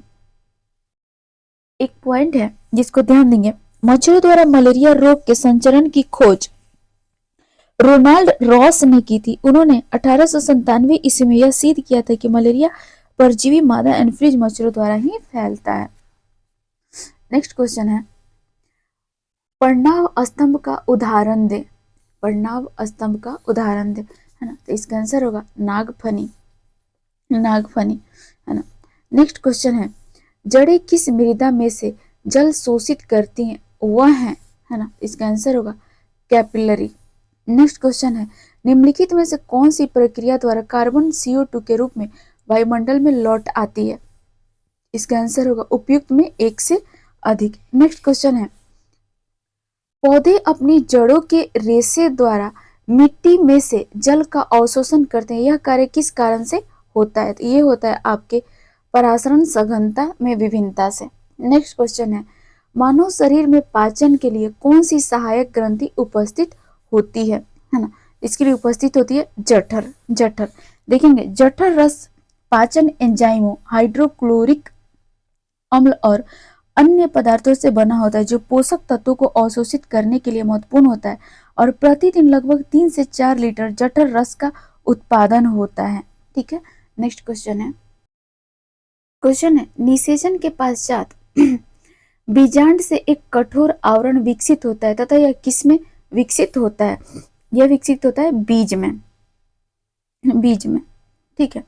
[SPEAKER 1] एक पॉइंट है जिसको ध्यान देंगे, मच्छरों द्वारा मलेरिया रोग के संचरण की खोज रोनाल्ड रॉस ने की थी। उन्होंने 1897 ईस्वी में यह सिद्ध किया था कि मलेरिया परजीवी मादा एन्फ्रीज मच्छरों द्वारा ही फैलता है। नेक्स्ट क्वेश्चन है, पढ़नाभ स्तंभ का उदाहरण दे है ना। तो इसका आंसर होगा नागफनी है ना। नेक्स्ट क्वेश्चन है, जड़ें किस मृदा में से जल शोषित करती हैं? वह है ना। इसका आंसर होगा कैपिलरी। नेक्स्ट क्वेश्चन है, निम्नलिखित में से कौन सी प्रक्रिया द्वारा कार्बन CO2 के रूप में वायुमंडल में लौट आती है? इसका आंसर होगा उपयुक्त में एक से अधिक। नेक्स्ट क्वेश्चन है, पौधे अपनी जड़ों के रेशे द्वारा मिट्टी में से जल का अवशोषण करते हैं। यह कार्य किस कारण से होता है? तो ये होता है आपके परासरण सघनता में विभिन्नता से। नेक्स्ट क्वेश्चन है, मानव शरीर में पाचन के लिए कौन सी सहायक ग्रंथि उपस्थित होती है ना? इसके लिए उपस्थित होती है जठर। जठर देखेंगे, जठर रस पाचन एंजाइमों, हाइड्रोक्लोरिक अम्ल और अन्य पदार्थों से बना होता है, जो पोषक तत्वों को अवशोषित करने के लिए महत्वपूर्ण होता है, और प्रतिदिन लगभग 3 से 4 लीटर जठर रस का उत्पादन होता है। ठीक है, नेक्स्ट क्वेश्चन है निषेचन के पश्चात बीजांड से एक कठोर आवरण विकसित होता है तथा यह किसमें विकसित होता है? यह विकसित होता है बीज में। बीज में, ठीक है।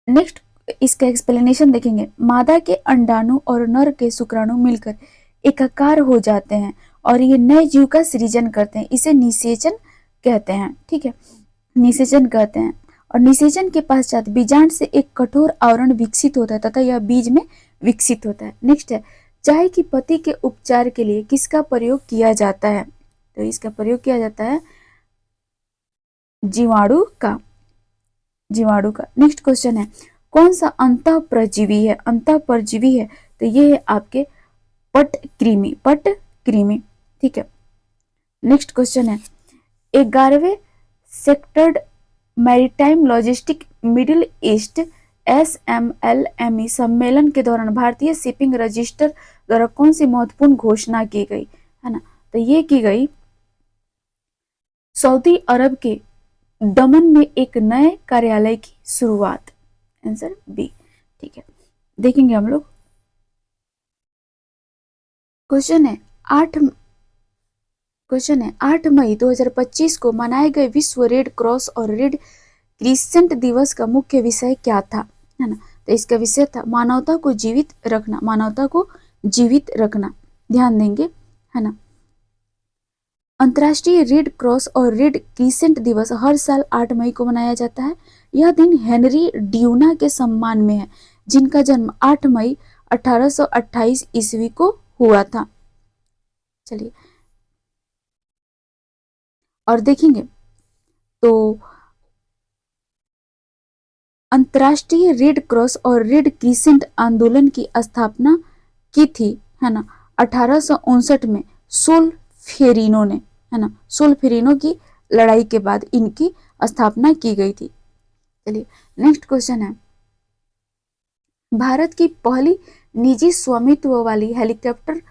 [SPEAKER 1] नेक्स्ट इसका एक्सप्लेनेशन देखेंगे। मादा के अंडाणु और नर के शुक्राणु मिलकर एकाकार हो जाते हैं और ये नए जीव का सृजन करते हैं, इसे निषेचन कहते हैं। ठीक है, निषेचन कहते हैं। और निषेचन के पश्चात बीजांड से एक कठोर आवरण विकसित होता है तथा यह बीज में विकसित होता है। नेक्स्ट है, चाय की पत्ती के उपचार के लिए किसका प्रयोग किया जाता है? तो इसका प्रयोग किया जाता है जीवाणु का। जीवाणु का। नेक्स्ट क्वेश्चन है, कौन सा अंतःपरजीवी है? अंतःपरजीवी है तो ये है आपके पटकृमि। पटकृमि, ठीक है। नेक्स्ट क्वेश्चन है, 11वें sectoral maritime logistic middle east SMLME सम्मेलन के दौरान भारतीय शिपिंग रजिस्टर द्वारा कौन सी महत्वपूर्ण घोषणा की गई है ना? तो ये की गई सऊदी अरब के दमन में एक नए कार्यालय की शुरुआत। आंसर बी, ठीक है। देखेंगे हम लोग। क्वेश्चन है 8 मई 2025 को मनाए गए विश्व रेड क्रॉस और रेड क्रिसेंट दिवस का मुख्य विषय क्या था, है ना? तो इसका विषय था मानवता को जीवित रखना। मानवता को जीवित रखना, ध्यान देंगे, है ना। अंतर्राष्ट्रीय रेड क्रॉस और रेड क्रिसेंट दिवस हर साल 8 मई को मनाया जाता है। यह दिन हेनरी ड्यूना के सम्मान में है, जिनका जन्म 8 मई 1828 ईस्वी को हुआ था। चलिए और देखेंगे तो अंतर्राष्ट्रीय रेड क्रॉस और रेड क्रिसेंट आंदोलन की स्थापना की थी, है ना, 1859 में सोल्फेरिनो ने, है ना। सोल्फेरिनो की लड़ाई के बाद इनकी स्थापना की गई थी। चलिए नेक्स्ट क्वेश्चन है, भारत की पहली निजी स्वामित्व वाली हेलीकॉप्टर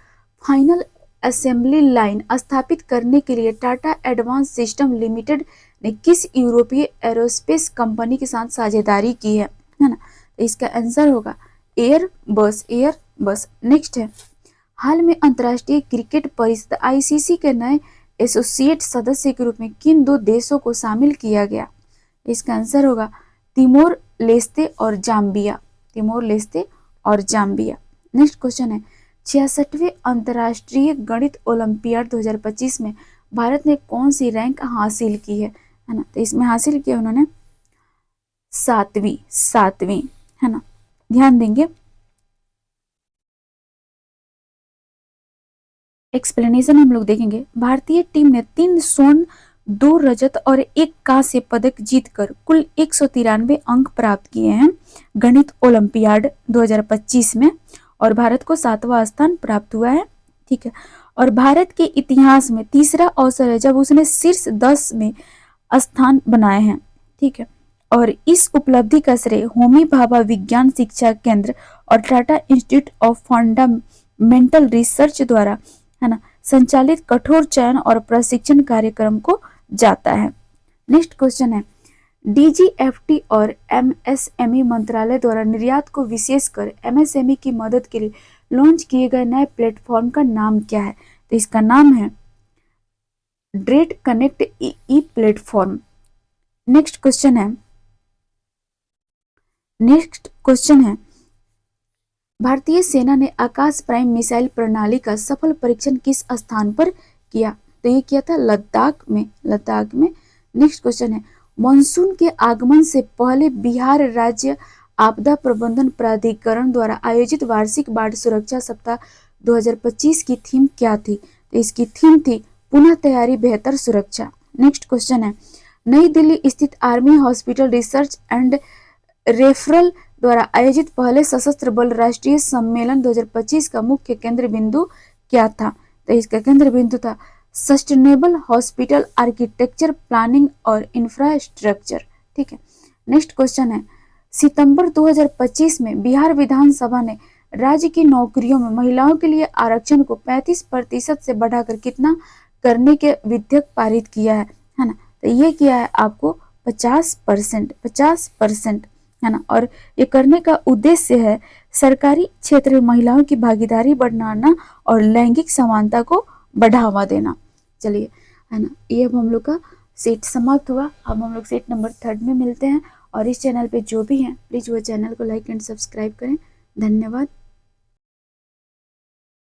[SPEAKER 1] फाइनल असेंबली लाइन स्थापित करने के लिए टाटा एडवांस सिस्टम लिमिटेड ने किस यूरोपीय एरोस्पेस कंपनी के साथ साझेदारी की है ना? तो इसका आंसर होगा एयरबस। एयरबस। नेक्स्ट है, हाल में अंतर्राष्ट्रीय क्रिकेट परिषद ICC के नए एसोसिएट सदस्य के रूप में किन 2 देशों को शामिल किया गया? इसका आंसर होगा तिमोर लेस्ते और जाम्बिया। तिमोर लेस्ते और जाम्बिया। नेक्स्ट क्वेश्चन है, 66वें अंतर्राष्ट्रीय गणित ओलंपियाड 2025 में भारत ने कौन सी रैंक हासिल की है ना? तो इसमें हासिल किया उन्होंने 7वीं, है ना, ध्यान देंगे। एक्सप्लेनेशन हम लोग देखेंगे। भारतीय टीम ने 3 स्वर्ण, 2 रजत और 1 कांस्य पदक जीतकर कुल 193 अंक प्राप्त किए हैं गणित ओलंपियाड 2025 में, और भारत को 7वां स्थान प्राप्त हुआ है। ठीक है, और भारत के इतिहास में तीसरा अवसर है जब उसने शीर्ष 10 में स्थान बनाए हैं। ठीक है, और इस उपलब्धि का श्रेय होमी भाभा विज्ञान शिक्षा केंद्र और Tata institute of fundamental research द्वारा, है ना, संचालित कठोर चयन और प्रशिक्षण कार्यक्रम को जाता है। नेक्स्ट क्वेश्चन है, DGFT और MSME मंत्रालय द्वारा निर्यात को विशेषकर MSME की मदद के लिए लॉन्च किए गए नए प्लेटफॉर्म का नाम क्या है? तो इसका नाम है ड्रेट कनेक्ट ई प्लेटफॉर्म। नेक्स्ट क्वेश्चन है, भारतीय सेना ने आकाश प्राइम मिसाइल प्रणाली का सफल परीक्षण किस स्थान पर किया? तो ये किया था लद्दाख में। नेक्स्ट क्वेश्चन है, मानसून के आगमन से पहले बिहार राज्य आपदा प्रबंधन प्राधिकरण द्वारा आयोजित वार्षिक बाढ़ सुरक्षा सप्ताह 2025 की थीम क्या थी? तो इसकी थीम थी पुनः तैयारी बेहतर सुरक्षा। नेक्स्ट क्वेश्चन है, नई दिल्ली स्थित army hospital research and referral द्वारा आयोजित पहले सशस्त्र बल राष्ट्रीय सम्मेलन 2025 का मुख्य केंद्र बिंदु क्या था? तो इसका केंद्र बिंदु था सस्टेनेबल हॉस्पिटल आर्किटेक्चर, प्लानिंग और इंफ्रास्ट्रक्चर। ठीक है, नेक्स्ट क्वेश्चन है, सितंबर 2025 में बिहार विधानसभा ने राज्य की नौकरियों में महिलाओं के लिए आरक्षण को 35% से बढ़ाकर कितना करने के विधेयक पारित किया है ना? तो ये किया है आपको 50%, है ना। और ये करने का उद्देश्य है सरकारी क्षेत्र में महिलाओं की भागीदारी बढ़ाना और लैंगिक समानता को बढ़ावा देना। चलिए, है ना, ये अब हम लोग का सेट समाप्त हुआ। अब हम लोग सेट नंबर 3 में मिलते हैं। और इस चैनल पे जो भी हैं प्लीज़ वो चैनल को लाइक एंड सब्सक्राइब करें। धन्यवाद।